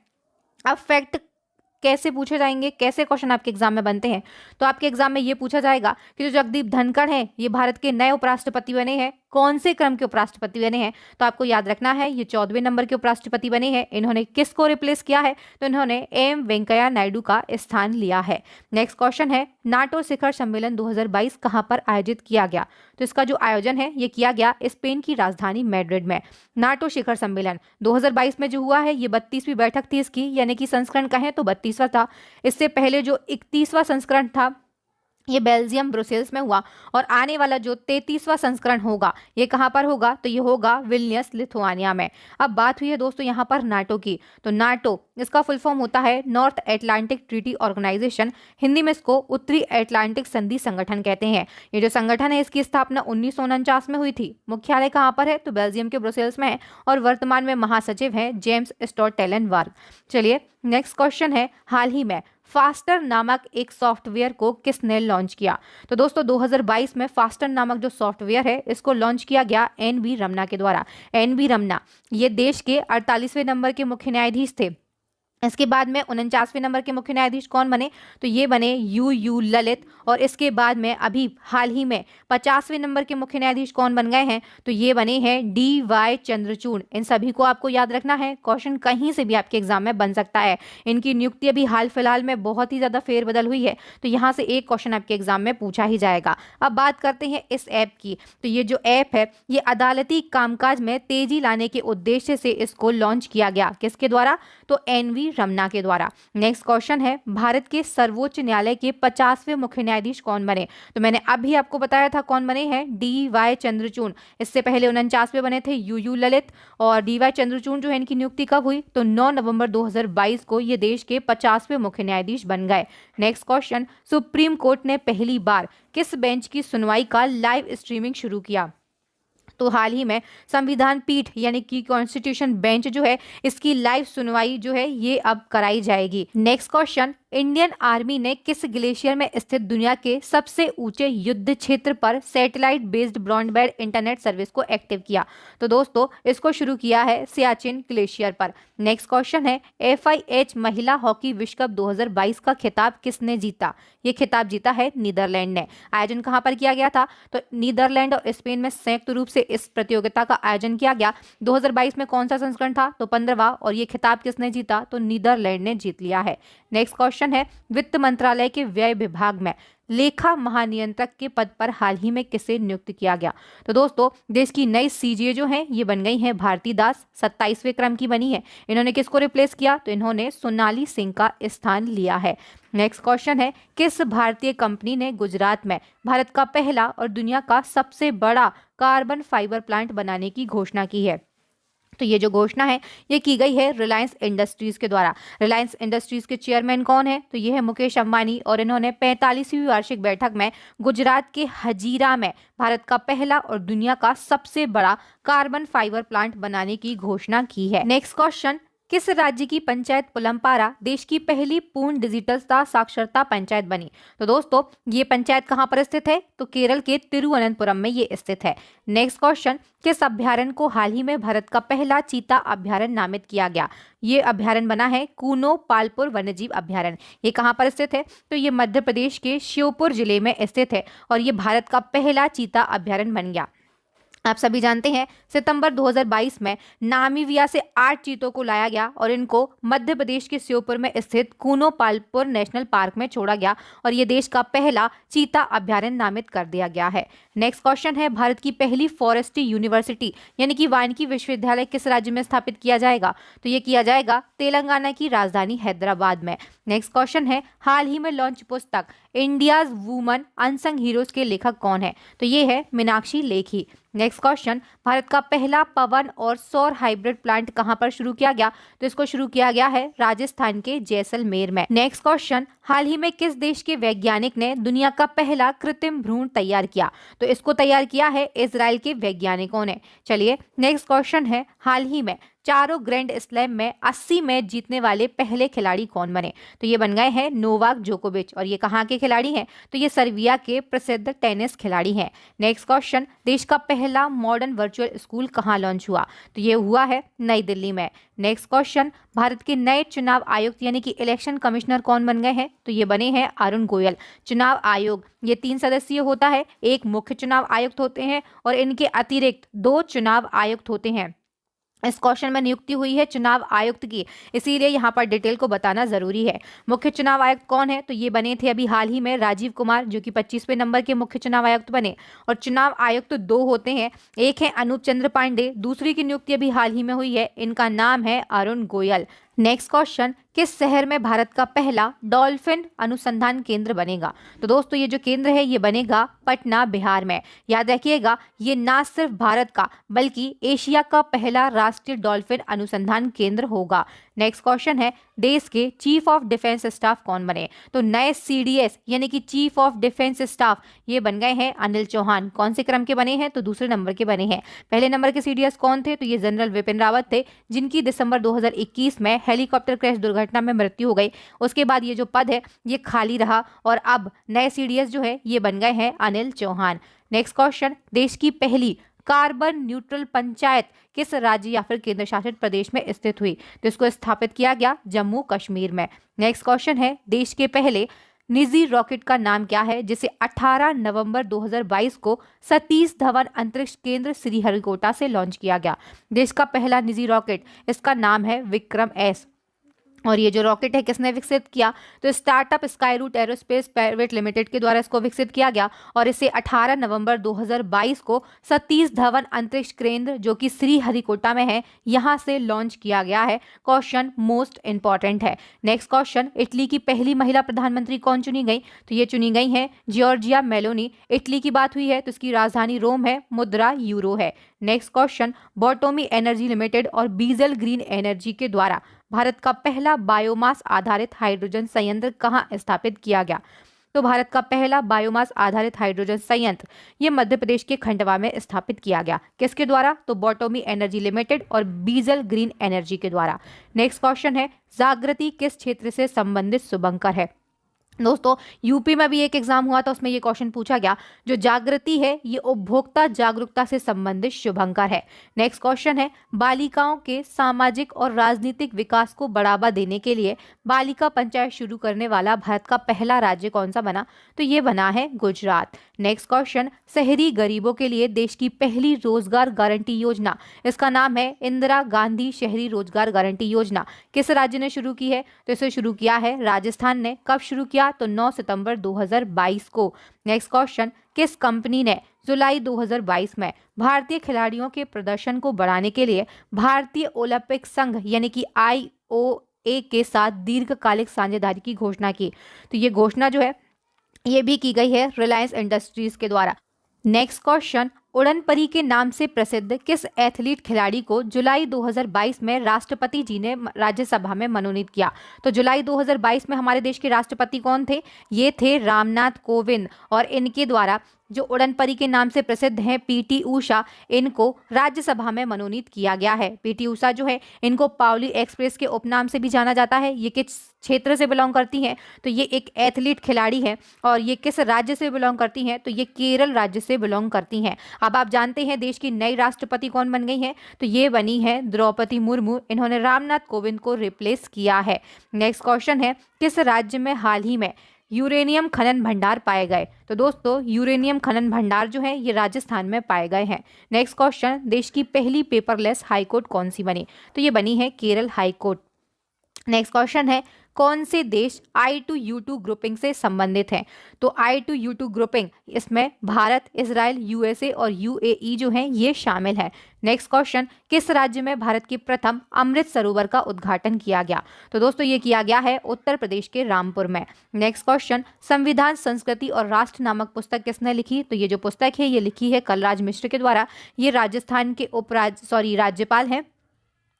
अब फैक्ट कैसे पूछे जाएंगे, कैसे क्वेश्चन आपके एग्जाम में बनते हैं? तो आपके एग्जाम में ये पूछा जाएगा कि जो जगदीप धनखड़ हैं ये भारत के नए उपराष्ट्रपति बने हैं। कौन से क्रम के उपराष्ट्रपति बने हैं? तो आपको याद रखना है ये 14वें नंबर के उपराष्ट्रपति बने हैं। इन्होंने किसको रिप्लेस किया है? तो इन्होंने एम वेंकैया नायडू का स्थान लिया है। नेक्स्ट क्वेश्चन है, नाटो शिखर सम्मेलन 2022 कहां पर आयोजित किया गया? तो इसका जो आयोजन है ये किया गया स्पेन की राजधानी मैड्रिड में। नाटो शिखर सम्मेलन 2022 में जो हुआ है ये 32वीं बैठक थी इसकी, यानी कि संस्करण कहें तो 32वां था। इससे पहले जो 31वां संस्करण था ये बेल्जियम ब्रुसेल्स में हुआ, और आने वाला जो 33वां संस्करण होगा ये कहाँ पर होगा? तो ये होगा विल्नियस लिथुआनिया में। अब बात हुई है दोस्तों यहाँ पर नाटो की। तो नाटो इसका फुल फॉर्म होता है North Atlantic Treaty Organization. Hindi में इसको उत्तरी अटलांटिक संधि संगठन कहते हैं। ये जो संगठन है इसकी स्थापना 1949 में हुई थी। मुख्यालय कहाँ पर है? तो बेल्जियम के ब्रुसेल्स में है, और वर्तमान में महासचिव हैं जेम्स स्टोलटेनबर्ग। चलिए नेक्स्ट क्वेश्चन है, हाल ही में फास्टर नामक एक सॉफ्टवेयर को किसने लॉन्च किया? तो दोस्तों 2022 में फास्टर नामक जो सॉफ्टवेयर है इसको लॉन्च किया गया एन.वी. रमन्ना के द्वारा। एन.वी. रमन्ना ये देश के 48वें नंबर के मुख्य न्यायाधीश थे। इसके बाद में 49वें नंबर के मुख्य न्यायाधीश कौन बने? तो ये बने यू ललित, और इसके बाद में अभी हाल ही में 50वें नंबर के मुख्य न्यायाधीश कौन बन गए हैं? तो ये बने हैं डी.वाई. चंद्रचूड़। इन सभी को आपको याद रखना है, क्वेश्चन कहीं से भी आपके एग्जाम में बन सकता है। इनकी नियुक्ति अभी हाल फिलहाल में बहुत ही ज्यादा फेरबदल हुई है, तो यहाँ से एक क्वेश्चन आपके एग्जाम में पूछा ही जाएगा। अब बात करते हैं इस ऐप की। तो ये जो ऐप है ये अदालती कामकाज में तेजी लाने के उद्देश्य से इसको लॉन्च किया गया। किसके द्वारा? तो एन.वी. रमन्ना के द्वारा। नेक्स्ट क्वेश्चन है, भारत के सर्वोच्च न्यायालय के 50वें मुख्य न्यायाधीश कौन बने? तो मैंने अभी आपको बताया था कौन बने हैं, डी.वाई. चंद्रचूड़। इससे पहले 49वें बने थे यू ललित, और डी.वाई. चंद्रचूड़ जो है इनकी नियुक्ति कब हुई? तो 9 नवंबर 2022 को ये देश के 50वें मुख्य न्यायाधीश बन गए। नेक्स्ट क्वेश्चन, सुप्रीम कोर्ट ने पहली बार किस बेंच की सुनवाई का लाइव स्ट्रीमिंग शुरू किया? तो हाल ही में संविधान पीठ यानी कि कॉन्स्टिट्यूशन बेंच जो है इसकी लाइव सुनवाई जो है ये अब कराई जाएगी। नेक्स्ट क्वेश्चन, इंडियन आर्मी ने किस ग्लेशियर में स्थित दुनिया के सबसे ऊंचे युद्ध क्षेत्र पर satellite based broadband internet service को एक्टिव किया? तो दोस्तों इसको शुरू किया है सियाचिन ग्लेशियर पर। नेक्स्ट क्वेश्चन है, FIH महिला हॉकी विश्व कप 2022 का खिताब किसने जीता? ये खिताब जीता है नीदरलैंड ने। आयोजन कहां पर किया गया था? तो नीदरलैंड और स्पेन में संयुक्त रूप से इस प्रतियोगिता का आयोजन किया गया। 2022 में कौन सा संस्करण था? तो 15वां, और ये खिताब किसने जीता? तो नीदरलैंड ने जीत लिया है। नेक्स्ट क्वेश्चन है, वित्त मंत्रालय के व्यय विभाग में लेखा महानियंत्रक के पद पर हाल ही में किसे नियुक्त किया गया? तो दोस्तों देश की नई CGA जो है ये बन गई हैं भारती दास, 27वें क्रम की बनी है। इन्होंने किसको रिप्लेस किया? तो इन्होंने सोनाली सिंह का स्थान लिया है। नेक्स्ट क्वेश्चन है, किस भारतीय कंपनी ने गुजरात में भारत का पहला और दुनिया का सबसे बड़ा कार्बन फाइबर प्लांट बनाने की घोषणा की है? तो ये जो घोषणा है ये की गई है रिलायंस इंडस्ट्रीज के द्वारा। रिलायंस इंडस्ट्रीज के चेयरमैन कौन है? तो ये है मुकेश अंबानी, और इन्होंने 45वीं वार्षिक बैठक में गुजरात के हजीरा में भारत का पहला और दुनिया का सबसे बड़ा कार्बन फाइबर प्लांट बनाने की घोषणा की है। नेक्स्ट क्वेश्चन, किस राज्य की पंचायत पुलम्पारा देश की पहली पूर्ण डिजिटल साक्षरता पंचायत बनी? तो दोस्तों ये पंचायत कहाँ पर स्थित है? तो केरल के तिरुवनंतपुरम में ये स्थित है। नेक्स्ट क्वेश्चन, किस अभ्यारण्य को हाल ही में भारत का पहला चीता अभ्यारण्य नामित किया गया? ये अभ्यारण्य बना है कूनो पालपुर वन्यजीव अभ्यारण्य। ये कहाँ पर स्थित है? तो ये मध्य प्रदेश के श्योपुर जिले में स्थित है और ये भारत का पहला चीता अभ्यारण्य बन गया। आप सभी जानते हैं सितंबर 2022 में नामीबिया से 8 चीतों को लाया गया और इनको मध्य प्रदेश के श्योपुर में स्थित कूनो पालपुर नेशनल पार्क में छोड़ा गया और ये देश का पहला चीता अभ्यारण्य नामित कर दिया गया है। नेक्स्ट क्वेश्चन है, भारत की पहली फॉरेस्ट्री यूनिवर्सिटी यानी कि वानिकी विश्वविद्यालय किस राज्य में स्थापित किया जाएगा? तो ये किया जाएगा तेलंगाना की राजधानी हैदराबाद में। नेक्स्ट क्वेश्चन है, हाल ही में लॉन्च पुस्तक इंडियाज वुमन अनसंग हीरोज के लेखक कौन है? तो ये है मीनाक्षी लेखी। नेक्स्ट क्वेश्चन, भारत का पहला पवन और सौर हाइब्रिड प्लांट कहां पर शुरू किया गया? तो इसको शुरू किया गया है राजस्थान के जैसलमेर में। नेक्स्ट क्वेश्चन, हाल ही में किस देश के वैज्ञानिक ने दुनिया का पहला कृत्रिम भ्रूण तैयार किया? तो इसको तैयार किया है इजराइल के वैज्ञानिकों ने। चलिए नेक्स्ट क्वेश्चन है, हाल ही में चारों ग्रैंड स्लैम में 80 मैच जीतने वाले पहले खिलाड़ी कौन बने? तो ये बन गए हैं नोवाक जोकोविच, और ये कहाँ के खिलाड़ी हैं? तो ये सर्बिया के प्रसिद्ध टेनिस खिलाड़ी हैं। नेक्स्ट क्वेश्चन, देश का पहला मॉडर्न वर्चुअल स्कूल कहाँ लॉन्च हुआ? तो ये हुआ है नई दिल्ली में। नेक्स्ट क्वेश्चन, भारत के नए चुनाव आयुक्त यानी कि इलेक्शन कमिश्नर कौन बन गए हैं? तो ये बने हैं अरुण गोयल। चुनाव आयोग ये 3 सदस्यीय होता है, एक मुख्य चुनाव आयुक्त होते हैं और इनके अतिरिक्त 2 चुनाव आयुक्त होते हैं। इस क्वेश्चन में नियुक्ति हुई है चुनाव आयुक्त की, इसीलिए यहाँ पर डिटेल को बताना जरूरी है। मुख्य चुनाव आयुक्त कौन है? तो ये बने थे अभी हाल ही में राजीव कुमार, जो कि 25वें नंबर के मुख्य चुनाव आयुक्त बने। और चुनाव आयुक्त तो 2 होते हैं, एक है अनूप चंद्र पांडे, दूसरी की नियुक्ति अभी हाल ही में हुई है, इनका नाम है अरुण गोयल। नेक्स्ट क्वेश्चन, किस शहर में भारत का पहला डॉल्फिन अनुसंधान केंद्र बनेगा? तो दोस्तों ये जो केंद्र है ये बनेगा पटना बिहार में। याद रखिएगा ये ना सिर्फ भारत का बल्कि एशिया का पहला राष्ट्रीय डॉल्फिन अनुसंधान केंद्र होगा। नेक्स्ट क्वेश्चन है, देश के चीफ ऑफ डिफेंस स्टाफ कौन बने? तो नए CDS यानी कि चीफ ऑफ डिफेंस स्टाफ ये बन गए हैं अनिल चौहान। कौन से क्रम के बने हैं? तो दूसरे नंबर के बने हैं। पहले नंबर के CDS कौन थे? तो ये जनरल विपिन रावत थे, जिनकी दिसंबर 2021 में हेलीकॉप्टर क्रैश दुर्घटना में मृत्यु हो गई। उसके बाद ये जो पद है ये खाली रहा और अब नए CDS जो है ये बन गए हैं अनिल चौहान। नेक्स्ट क्वेश्चन, देश की पहली कार्बन न्यूट्रल पंचायत किस राज्य या फिर केंद्र शासित प्रदेश में स्थित हुई? तो इसको स्थापित किया गया जम्मू कश्मीर में। नेक्स्ट क्वेश्चन है, देश के पहले निजी रॉकेट का नाम क्या है जिसे 18 नवंबर 2022 को सतीश धवन अंतरिक्ष केंद्र श्रीहरिकोटा से लॉन्च किया गया? देश का पहला निजी रॉकेट, इसका नाम है विक्रम S। और ये जो रॉकेट है किसने विकसित किया? तो startup Skyroot Aerospace Private Limited के द्वारा इसको विकसित किया गया और इसे 18 नवंबर 2022 को सतीश धवन अंतरिक्ष केंद्र जो कि श्रीहरिकोटा में है यहाँ से लॉन्च किया गया है। क्वेश्चन मोस्ट इंपॉर्टेंट है। नेक्स्ट क्वेश्चन, इटली की पहली महिला प्रधानमंत्री कौन चुनी गई? तो ये चुनी गई है जॉर्जिया मेलोनी। इटली की बात हुई है तो इसकी राजधानी रोम है, मुद्रा यूरो है। नेक्स्ट क्वेश्चन, बॉटोमी एनर्जी लिमिटेड और बीजल ग्रीन एनर्जी के द्वारा भारत का पहला बायोमास आधारित हाइड्रोजन संयंत्र कहां स्थापित किया गया? तो भारत का पहला बायोमास आधारित हाइड्रोजन संयंत्र ये मध्य प्रदेश के खंडवा में स्थापित किया गया। किसके द्वारा? तो बॉटोमी एनर्जी लिमिटेड और बीजल ग्रीन एनर्जी के द्वारा। नेक्स्ट क्वेश्चन है, जागृति किस क्षेत्र से संबंधित शुभंकर है? दोस्तों यूपी में भी एक एग्जाम हुआ था, उसमें ये क्वेश्चन पूछा गया। जो जागृति है ये उपभोक्ता जागरूकता से संबंधित शुभंकर है। नेक्स्ट क्वेश्चन है, बालिकाओं के सामाजिक और राजनीतिक विकास को बढ़ावा देने के लिए बालिका पंचायत शुरू करने वाला भारत का पहला राज्य कौन सा बना? तो ये बना है गुजरात। नेक्स्ट क्वेश्चन, शहरी गरीबों के लिए देश की पहली रोजगार गारंटी योजना, इसका नाम है इंदिरा गांधी शहरी रोजगार गारंटी योजना, किस राज्य ने शुरू की है? तो इसे शुरू किया है राजस्थान ने। कब शुरू किया? तो 9 सितंबर 2022 को। नेक्स्ट क्वेश्चन, किस कंपनी ने जुलाई 2022 में भारतीय खिलाड़ियों के प्रदर्शन को बढ़ाने के लिए भारतीय ओलंपिक संघ यानी कि USA के साथ दीर्घकालिक साझेदारी की घोषणा की। तो ये घोषणा जो है ये भी की गई है रिलायंस इंडस्ट्रीज के द्वारा। नेक्स्ट क्वेश्चन, उड़न परी के नाम से प्रसिद्ध किस एथलीट खिलाड़ी को जुलाई 2022 में राष्ट्रपति जी ने राज्यसभा में मनोनीत किया? तो जुलाई 2022 में हमारे देश के राष्ट्रपति कौन थे? ये थे रामनाथ कोविंद, और इनके द्वारा जो उड़न परी के नाम से प्रसिद्ध हैं पीटी उषा, इनको राज्यसभा में मनोनीत किया गया है। पीटी उषा जो है इनको पावली एक्सप्रेस के उपनाम से भी जाना जाता है। ये किस क्षेत्र से बिलोंग करती हैं? तो ये एक एथलीट खिलाड़ी है, और ये किस राज्य से बिलोंग करती हैं? तो ये केरल राज्य से बिलोंग करती हैं। अब आप जानते हैं देश की नई राष्ट्रपति कौन बन गई हैं? तो ये बनी है द्रौपदी मुर्मू। इन्होंने रामनाथ कोविंद को रिप्लेस किया है। नेक्स्ट क्वेश्चन है, किस राज्य में हाल ही में यूरेनियम खनन भंडार पाए गए? तो दोस्तों यूरेनियम खनन भंडार जो है ये राजस्थान में पाए गए हैं। नेक्स्ट क्वेश्चन, देश की पहली पेपरलेस हाईकोर्ट कौन सी बनी? तो ये बनी है केरल हाईकोर्ट। नेक्स्ट क्वेश्चन है, कौन से देश I2U2 ग्रुपिंग से संबंधित हैं? तो I2U2 ग्रुपिंग इसमें भारत, इजराइल, USA और UAE जो हैं ये शामिल है। नेक्स्ट क्वेश्चन, किस राज्य में भारत के प्रथम अमृत सरोवर का उद्घाटन किया गया? तो दोस्तों ये किया गया है उत्तर प्रदेश के रामपुर में। नेक्स्ट क्वेश्चन, संविधान, संस्कृति और राष्ट्र नामक पुस्तक किसने लिखी? तो ये जो पुस्तक है ये लिखी है कलराज मिश्र के द्वारा। ये राजस्थान के राज्यपाल हैं,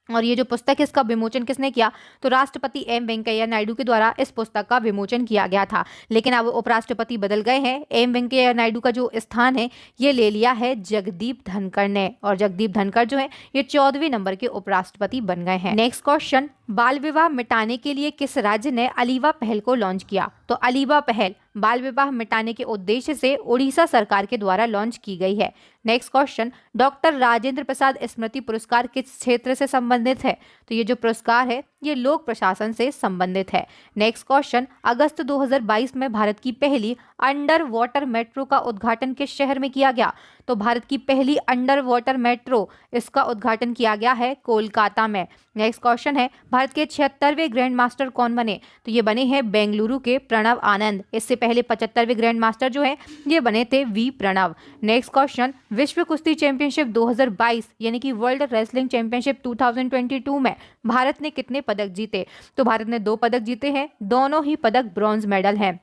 और ये जो पुस्तक है इसका विमोचन किसने किया? तो राष्ट्रपति एम वेंकैया नायडू के द्वारा इस पुस्तक का विमोचन किया गया था। लेकिन अब उपराष्ट्रपति बदल गए हैं। एम वेंकैया नायडू का जो स्थान है ये ले लिया है जगदीप धनखड़ ने, और जगदीप धनखड़ जो है ये 14वें नंबर के उपराष्ट्रपति बन गए हैं। नेक्स्ट क्वेश्चन, बाल विवाह मिटाने के लिए किस राज्य ने अलीवा पहल को लॉन्च किया? तो अलीवा पहल बाल विवाह मिटाने के उद्देश्य से उड़ीसा सरकार के द्वारा लॉन्च की गई है। Next question, doctor Rajendra Prasad स्मृति पुरस्कार किस क्षेत्र से संबंधित है? तो ये जो पुरस्कार है ये लोक प्रशासन से संबंधित है। नेक्स्ट क्वेश्चन, अगस्त 2022 में भारत की पहली अंडर वाटर मेट्रो का उद्घाटन किस शहर में किया गया? तो भारत की पहली अंडर वाटर मेट्रो इसका उद्घाटन किया गया है कोलकाता में। नेक्स्ट क्वेश्चन है, भारत के 76वें ग्रैंड मास्टर कौन बने? तो ये बने हैं बेंगलुरु के प्रणव आनंद। इससे पहले 75वें ग्रैंड मास्टर जो है ये बने थे वी प्रणव। नेक्स्ट क्वेश्चन, विश्व कुश्ती चैंपियनशिप 2022 यानी कि वर्ल्ड रेसलिंग चैंपियनशिप 2022 में भारत ने कितने पदक जीते? तो भारत ने 2 पदक जीते हैं, दोनों ही पदक ब्रॉन्ज मेडल हैं।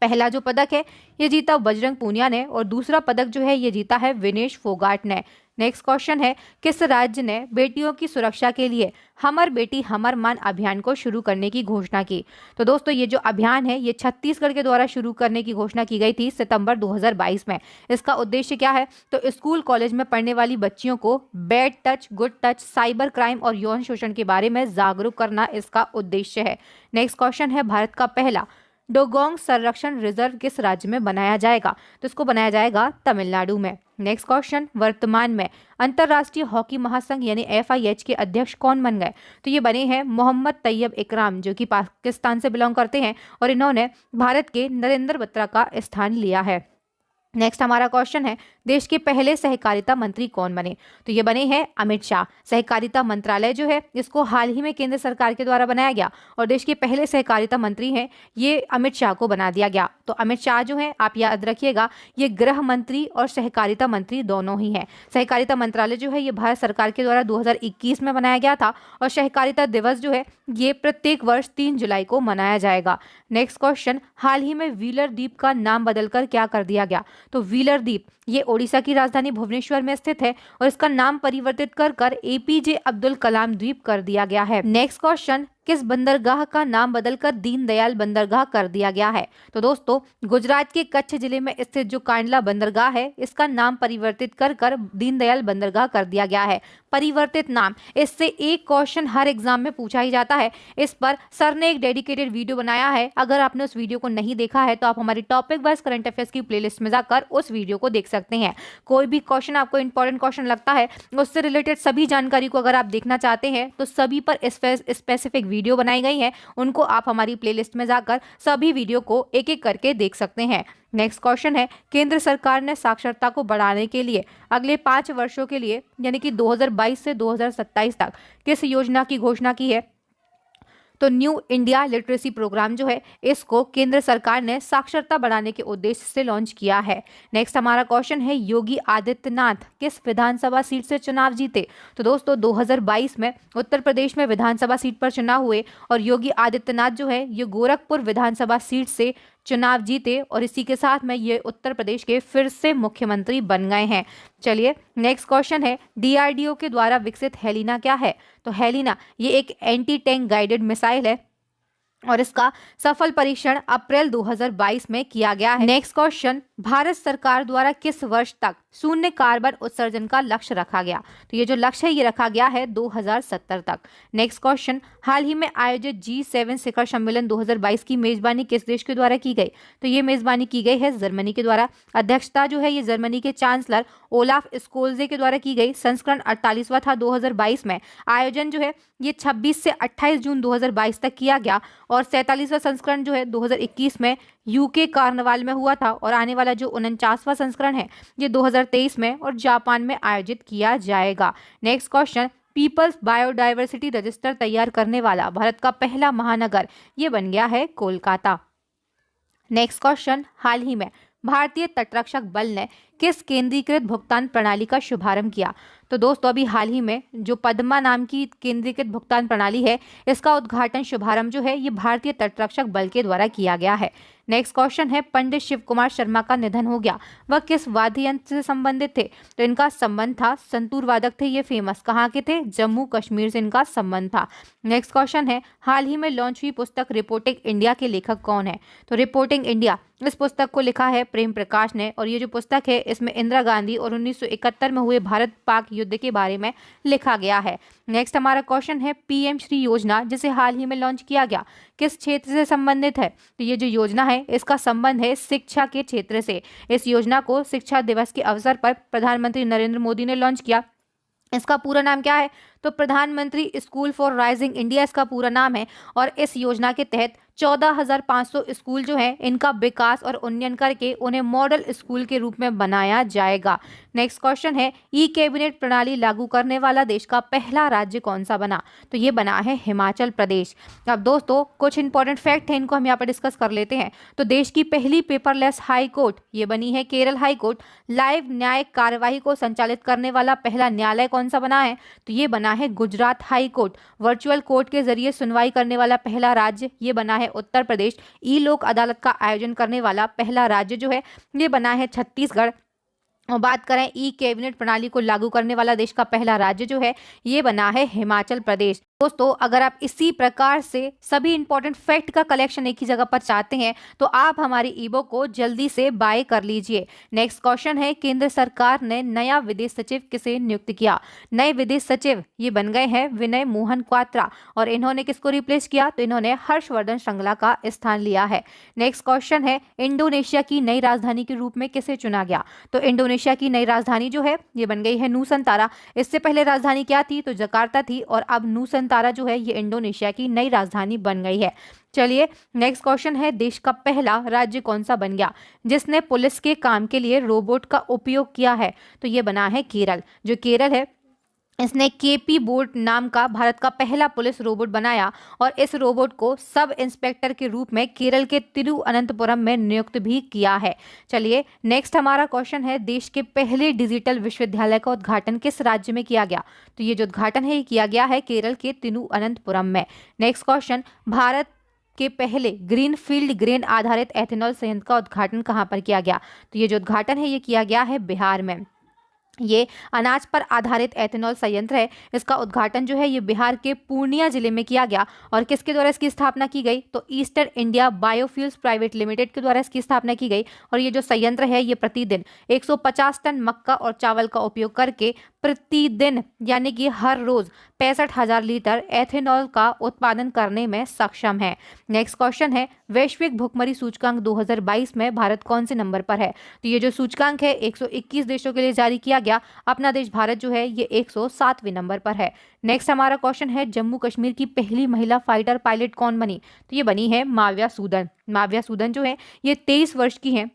पहला जो पदक है ये जीता बजरंग पूनिया ने, और दूसरा पदक जो है ये जीता है विनेश फोगाट ने। नेक्स्ट क्वेश्चन है, किस राज्य ने बेटियों की सुरक्षा के लिए हमर बेटी हमर मान अभियान को शुरू करने की घोषणा की? तो दोस्तों ये जो अभियान है ये छत्तीसगढ़ के द्वारा शुरू करने की घोषणा की गई थी सितंबर 2022 में। इसका उद्देश्य क्या है? तो स्कूल कॉलेज में पढ़ने वाली बच्चियों को bad touch, good touch, cyber crime और यौन शोषण के बारे में जागरूक करना इसका उद्देश्य है। नेक्स्ट क्वेश्चन है, भारत का पहला डोगोंग संरक्षण रिजर्व किस राज्य में बनाया जाएगा? तो इसको बनाया जाएगा तमिलनाडु में। नेक्स्ट क्वेश्चन, वर्तमान में अंतर्राष्ट्रीय हॉकी महासंघ यानी FIH के अध्यक्ष कौन बन गए? तो ये बने हैं मोहम्मद तैयब इकराम, जो कि पाकिस्तान से बिलोंग करते हैं, और इन्होंने भारत के नरेंद्र बत्रा का स्थान लिया है। नेक्स्ट हमारा क्वेश्चन है, देश के पहले सहकारिता मंत्री कौन बने? तो ये बने हैं अमित शाह। सहकारिता मंत्रालय जो है इसको हाल ही में केंद्र सरकार के द्वारा बनाया गया, और देश के पहले सहकारिता मंत्री हैं ये अमित शाह को बना दिया गया। तो अमित शाह जो है आप याद रखिएगा ये गृह मंत्री और सहकारिता मंत्री दोनों ही हैं। सहकारिता मंत्रालय जो है ये भारत सरकार के द्वारा 2021 में बनाया गया था, और सहकारिता दिवस जो है ये प्रत्येक वर्ष 3 जुलाई को मनाया जाएगा। नेक्स्ट क्वेश्चन, हाल ही में व्हीलर द्वीप का नाम बदलकर क्या कर दिया गया? तो व्हीलर द्वीप ये ओडिशा की राजधानी भुवनेश्वर में स्थित है, और इसका नाम परिवर्तित कर APJ अब्दुल कलाम द्वीप कर दिया गया है। नेक्स्ट क्वेश्चन, किस बंदरगाह का नाम बदलकर दीनदयाल बंदरगाह कर दिया गया है? तो दोस्तों गुजरात के कच्छ जिले में स्थित जो कांडला बंदरगाह है इसका नाम परिवर्तित कर दीनदयाल बंदरगाह कर दिया गया है। परिवर्तित नाम, इससे एक क्वेश्चन हर एग्जाम में पूछा ही जाता है। इस पर सर ने एक डेडिकेटेड वीडियो बनाया है, अगर आपने उस वीडियो को नहीं देखा है तो आप हमारी टॉपिक वाइज करंट अफेयर्स की प्लेलिस्ट में जाकर उस वीडियो को देख सकते हैं। कोई भी क्वेश्चन आपको इंपॉर्टेंट क्वेश्चन लगता है, उससे रिलेटेड सभी जानकारी को अगर आप देखना चाहते हैं तो सभी पर स्पेसिफिक वीडियो बनाई गई है, उनको आप हमारी प्लेलिस्ट में जाकर सभी वीडियो को एक एक करके देख सकते हैं। नेक्स्ट क्वेश्चन है, केंद्र सरकार ने साक्षरता को बढ़ाने के लिए अगले 5 वर्षों के लिए यानी कि 2022 से 2027 तक किस योजना की घोषणा की है? तो न्यू इंडिया लिटरेसी प्रोग्राम जो है इसको केंद्र सरकार ने साक्षरता बढ़ाने के उद्देश्य से लॉन्च किया है। नेक्स्ट हमारा क्वेश्चन है, योगी आदित्यनाथ किस विधानसभा सीट से चुनाव जीते? तो दोस्तों 2022 में उत्तर प्रदेश में विधानसभा सीट पर चुनाव हुए और योगी आदित्यनाथ जो है ये गोरखपुर विधानसभा सीट से चुनाव जीते और इसी के साथ में ये उत्तर प्रदेश के फिर से मुख्यमंत्री बन गए हैं। चलिए नेक्स्ट क्वेश्चन है, डीआरडीओ के द्वारा विकसित हेलिना क्या है? तो हेलिना ये एक एंटी टैंक गाइडेड मिसाइल है और इसका सफल परीक्षण अप्रैल 2022 में किया गया है। नेक्स्ट क्वेश्चन, भारत सरकार द्वारा किस वर्ष तक शून्य कार्बन उत्सर्जन का लक्ष्य रखा गया? तो ये जो लक्ष्य है ये रखा गया है 2070 तक। नेक्स्ट क्वेश्चन, हाल ही में आयोजित G7 शिखर सम्मेलन 2022 की मेजबानी किस देश के द्वारा की गई? तो ये मेजबानी की गई है जर्मनी के द्वारा। अध्यक्षता जो है ये जर्मनी के चांसलर ओलाफ स्कोल्जे के द्वारा की गई। संस्करण 48वां था 2022 में। आयोजन जो है ये 26 से 28 जून 2022 तक किया गया और 47वां संस्करण जो है 2021 में यूके कार्निवाल में हुआ था और आने वाला जो 49वां संस्करण है ये 2023 में और जापान में आयोजित किया जाएगा। Next question, people's biodiversity register तैयार करने वाला भारत का पहला महानगर ये बन गया है कोलकाता। नेक्स्ट क्वेश्चन, हाल ही में भारतीय तटरक्षक बल ने किस केंद्रीकृत भुगतान प्रणाली का शुभारंभ किया? तो दोस्तों अभी हाल ही में जो पद्मा नाम की केंद्रीकृत भुगतान प्रणाली है इसका उद्घाटन शुभारंभ जो है ये भारतीय तटरक्षक बल के द्वारा किया गया है। नेक्स्ट क्वेश्चन है, पंडित शिव कुमार शर्मा का निधन हो गया, वह किस वाद्य यंत्र से संबंधित थे? तो इनका संबंध था संतूर वादक थे ये फेमस, कहाँ के थे? जम्मू कश्मीर से इनका संबंध था। नेक्स्ट क्वेश्चन है, हाल ही में लॉन्च हुई पुस्तक रिपोर्टिंग इंडिया के लेखक कौन है? तो रिपोर्टिंग इंडिया इस पुस्तक को लिखा है प्रेम प्रकाश ने और ये जो पुस्तक है इसमें इंदिरा गांधी और 1971 में हुए भारत पाक युद्ध के बारे में लिखा गया है। नेक्स्ट हमारा क्वेश्चन है, पीएम श्री योजना जिसे हाल ही में लॉन्च किया गया किस क्षेत्र से संबंधित है? तो ये जो योजना है इसका संबंध है शिक्षा के क्षेत्र से। इस योजना को शिक्षा दिवस के अवसर पर प्रधानमंत्री नरेंद्र मोदी ने लॉन्च किया। इसका पूरा नाम क्या है? तो प्रधानमंत्री स्कूल फॉर राइजिंग इंडिया इसका पूरा नाम है और इस योजना के तहत 14,500 स्कूल जो हैं इनका विकास और उन्नयन करके उन्हें मॉडल स्कूल के रूप में बनाया जाएगा। नेक्स्ट क्वेश्चन है, ई कैबिनेट प्रणाली लागू करने वाला देश का पहला राज्य कौन सा बना? तो ये बना है हिमाचल प्रदेश। अब दोस्तों कुछ इंपॉर्टेंट फैक्ट है इनको हम यहाँ पर डिस्कस कर लेते हैं। तो देश की पहली पेपरलेस हाई कोर्ट ये बनी है केरल हाई कोर्ट। लाइव न्यायिक कार्यवाही को संचालित करने वाला पहला न्यायालय कौन सा बना है? तो ये बना है Gujarat high court. Virtual court के जरिए सुनवाई करने वाला पहला राज्य ये बना है उत्तर प्रदेश। ई लोक अदालत का आयोजन करने वाला पहला राज्य जो है ये बना है छत्तीसगढ़। और बात करें ई कैबिनेट प्रणाली को लागू करने वाला देश का पहला राज्य जो है ये बना है हिमाचल प्रदेश। दोस्तों अगर आप इसी प्रकार से सभी इंपॉर्टेंट फैक्ट का कलेक्शन एक ही जगह पर चाहते हैं तो आप हमारी ईबुक को जल्दी से बाय कर लीजिए। नेक्स्ट क्वेश्चन है, केंद्र सरकार ने नया विदेश सचिव किसे नियुक्त किया? नए विदेश सचिव ये बन गए हैं विनय मोहन क्वात्रा और इन्होंने किसको रिप्लेस किया? तो इन्होंने हर्षवर्धन श्रृंगला का स्थान लिया है। नेक्स्ट क्वेश्चन है, इंडोनेशिया की नई राजधानी के रूप में किसे चुना गया? तो इंडोनेशिया की नई राजधानी जो है ये बन गई है नूसंतारा। इससे पहले राजधानी क्या थी? तो जकार्ता थी और अब नूसंतारा जो है ये इंडोनेशिया की नई राजधानी बन गई है। चलिए नेक्स्ट क्वेश्चन है, देश का पहला राज्य कौन सा बन गया जिसने पुलिस के काम के लिए रोबोट का उपयोग किया है? तो ये बना है केरल। जो केरल है इसने केपी बोट नाम का भारत का पहला पुलिस रोबोट बनाया और इस रोबोट को सब इंस्पेक्टर के रूप में केरल के तिरुअनंतपुरम में नियुक्त भी किया है। चलिए नेक्स्ट हमारा क्वेश्चन है, देश के पहले डिजिटल विश्वविद्यालय का उद्घाटन किस राज्य में किया गया? तो ये जो उद्घाटन है ये किया गया है केरल के तिरुअनंतपुरम में। नेक्स्ट क्वेश्चन, भारत के पहले ग्रीनफील्ड ग्रेन आधारित एथेनॉल संयंत्र का उद्घाटन कहाँ पर किया गया? तो ये जो उद्घाटन है ये किया गया है बिहार में। ये अनाज पर आधारित एथेनॉल संयंत्र है। इसका उद्घाटन जो है ये बिहार के पूर्णिया जिले में किया गया और किसके द्वारा इसकी स्थापना की गई? तो eastern India biofuels private Limited के द्वारा इसकी स्थापना की गई। और ये जो संयंत्र है ये प्रतिदिन 150 टन मक्का और चावल का उपयोग करके प्रतिदिन यानी कि हर रोज 65,000 लीटर एथेनॉल का उत्पादन करने में सक्षम है। नेक्स्ट क्वेश्चन है, वैश्विक भुखमरी सूचकांक 2022 में भारत कौन से नंबर पर है? तो ये जो सूचकांक है 121 देशों के लिए जारी किया गया। अपना देश भारत जो है ये 107वें नंबर पर है। नेक्स्ट हमारा क्वेश्चन है, जम्मू कश्मीर की पहली महिला फाइटर पायलट कौन बनी? तो ये बनी है माविया सूदन। माविया सूदन जो है ये 23 वर्ष की है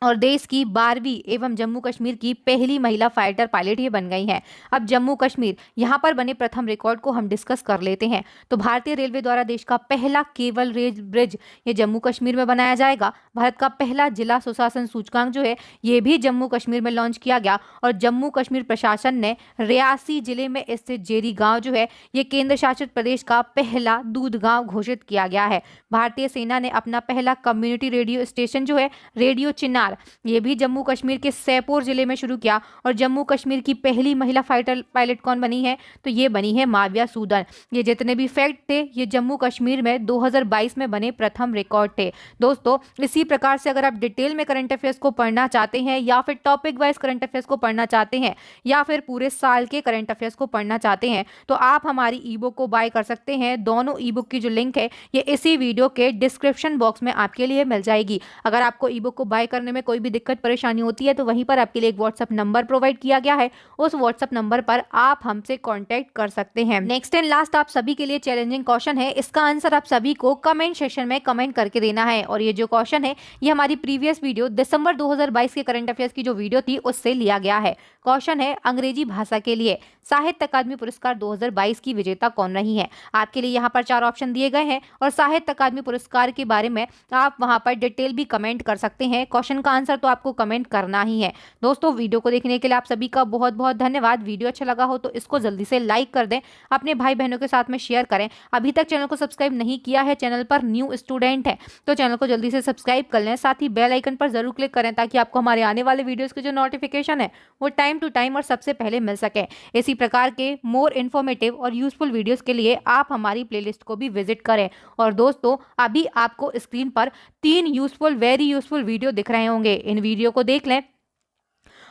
और देश की 12वीं एवं जम्मू कश्मीर की पहली महिला फाइटर पायलट ये बन गई हैं। अब जम्मू कश्मीर यहाँ पर बने प्रथम रिकॉर्ड को हम डिस्कस कर लेते हैं। तो भारतीय रेलवे द्वारा देश का पहला केबल रेल ब्रिज ये जम्मू कश्मीर में बनाया जाएगा। भारत का पहला जिला सुशासन सूचकांक जो है ये भी जम्मू कश्मीर में लॉन्च किया गया और जम्मू कश्मीर प्रशासन ने रियासी जिले में स्थित जेरी गांव जो है ये केंद्र शासित प्रदेश का पहला दूध गांव घोषित किया गया है। भारतीय सेना ने अपना पहला कम्युनिटी रेडियो स्टेशन जो है रेडियो चिनार ये भी जम्मू कश्मीर के सैपोर जिले में शुरू किया। और जम्मू कश्मीर की पहली महिला फाइटर पायलट कौन बनी है, तो ये बनी है माविया सूदन। ये जितने भी फैक्ट थे ये जम्मू कश्मीर में 2022 में बने प्रथम रिकॉर्ड थे। दोस्तों इसी प्रकार से अगर आप डिटेल में करंट अफेयर्स को पढ़ना चाहते हैं या फिर टॉपिक वाइज करंट अफेयर्स को पढ़ना चाहते हैं या फिर पूरे साल के करंट अफेयर्स को पढ़ना चाहते हैं तो आप हमारी ई बुक को बाय कर सकते हैं। दोनों ई बुक की जो लिंक है ये इसी वीडियो के डिस्क्रिप्शन बॉक्स में आपके लिए मिल जाएगी। अगर आपको ई बुक को बाय करने में कोई भी दिक्कत परेशानी होती है तो वहीं पर आपके लिए एक व्हाट्सएप नंबर प्रोवाइड किया गया है, उस व्हाट्सएप नंबर पर आप हमसे कांटेक्ट कर सकते हैं। नेक्स्ट एंड लास्ट आप सभी के लिए चैलेंजिंग क्वेश्चन है, इसका आंसर आप सभी को कमेंट सेक्शन में कमेंट करके देना है। और ये जो क्वेश्चन है ये हमारी प्रीवियस वीडियो दिसंबर 2022 के करंट अफेयर्स की जो वीडियो थी उससे लिया गया है। क्वेश्चन है अंग्रेजी भाषा के लिए साहित्य अकादमी पुरस्कार 2022 की विजेता कौन रही है। आपके लिए यहाँ पर 4 ऑप्शन दिए गए हैं और साहित्य अकादमी पुरस्कार के बारे में आप वहां पर डिटेल भी कमेंट कर सकते हैं। क्वेश्चन का आंसर तो आपको कमेंट करना ही है। दोस्तों वीडियो को देखने के लिए आप सभी का बहुत बहुत धन्यवाद। वीडियो अच्छा लगा हो तो इसको जल्दी से लाइक कर दें, अपने भाई बहनों के साथ में शेयर करें। अभी तक चैनल को सब्सक्राइब नहीं किया है, चैनल पर न्यू स्टूडेंट है तो चैनल को जल्दी से सब्सक्राइब कर लें, साथ ही बेल आइकन पर जरूर क्लिक करें ताकि आपको हमारे आने वाले वीडियोस के जो नोटिफिकेशन है वो टाइम टू टाइम और सबसे पहले मिल सके। इसी प्रकार के मोर इन्फॉर्मेटिव और यूजफुल वीडियोस के लिए आप हमारी प्लेलिस्ट को भी विजिट करें। और दोस्तों अभी आपको स्क्रीन पर 3 यूजफुल वेरी यूजफुल वीडियो दिख रहे होंगे, इन वीडियो को देख लें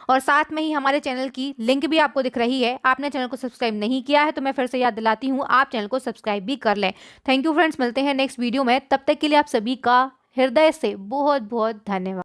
और साथ में ही हमारे चैनल की लिंक भी आपको दिख रही है। आपने चैनल को सब्सक्राइब नहीं किया है तो मैं फिर से याद दिलाती हूँ आप चैनल को सब्सक्राइब भी कर लें। थैंक यू फ्रेंड्स, मिलते हैं नेक्स्ट वीडियो में, तब तक के लिए आप सभी का हृदय से बहुत बहुत धन्यवाद।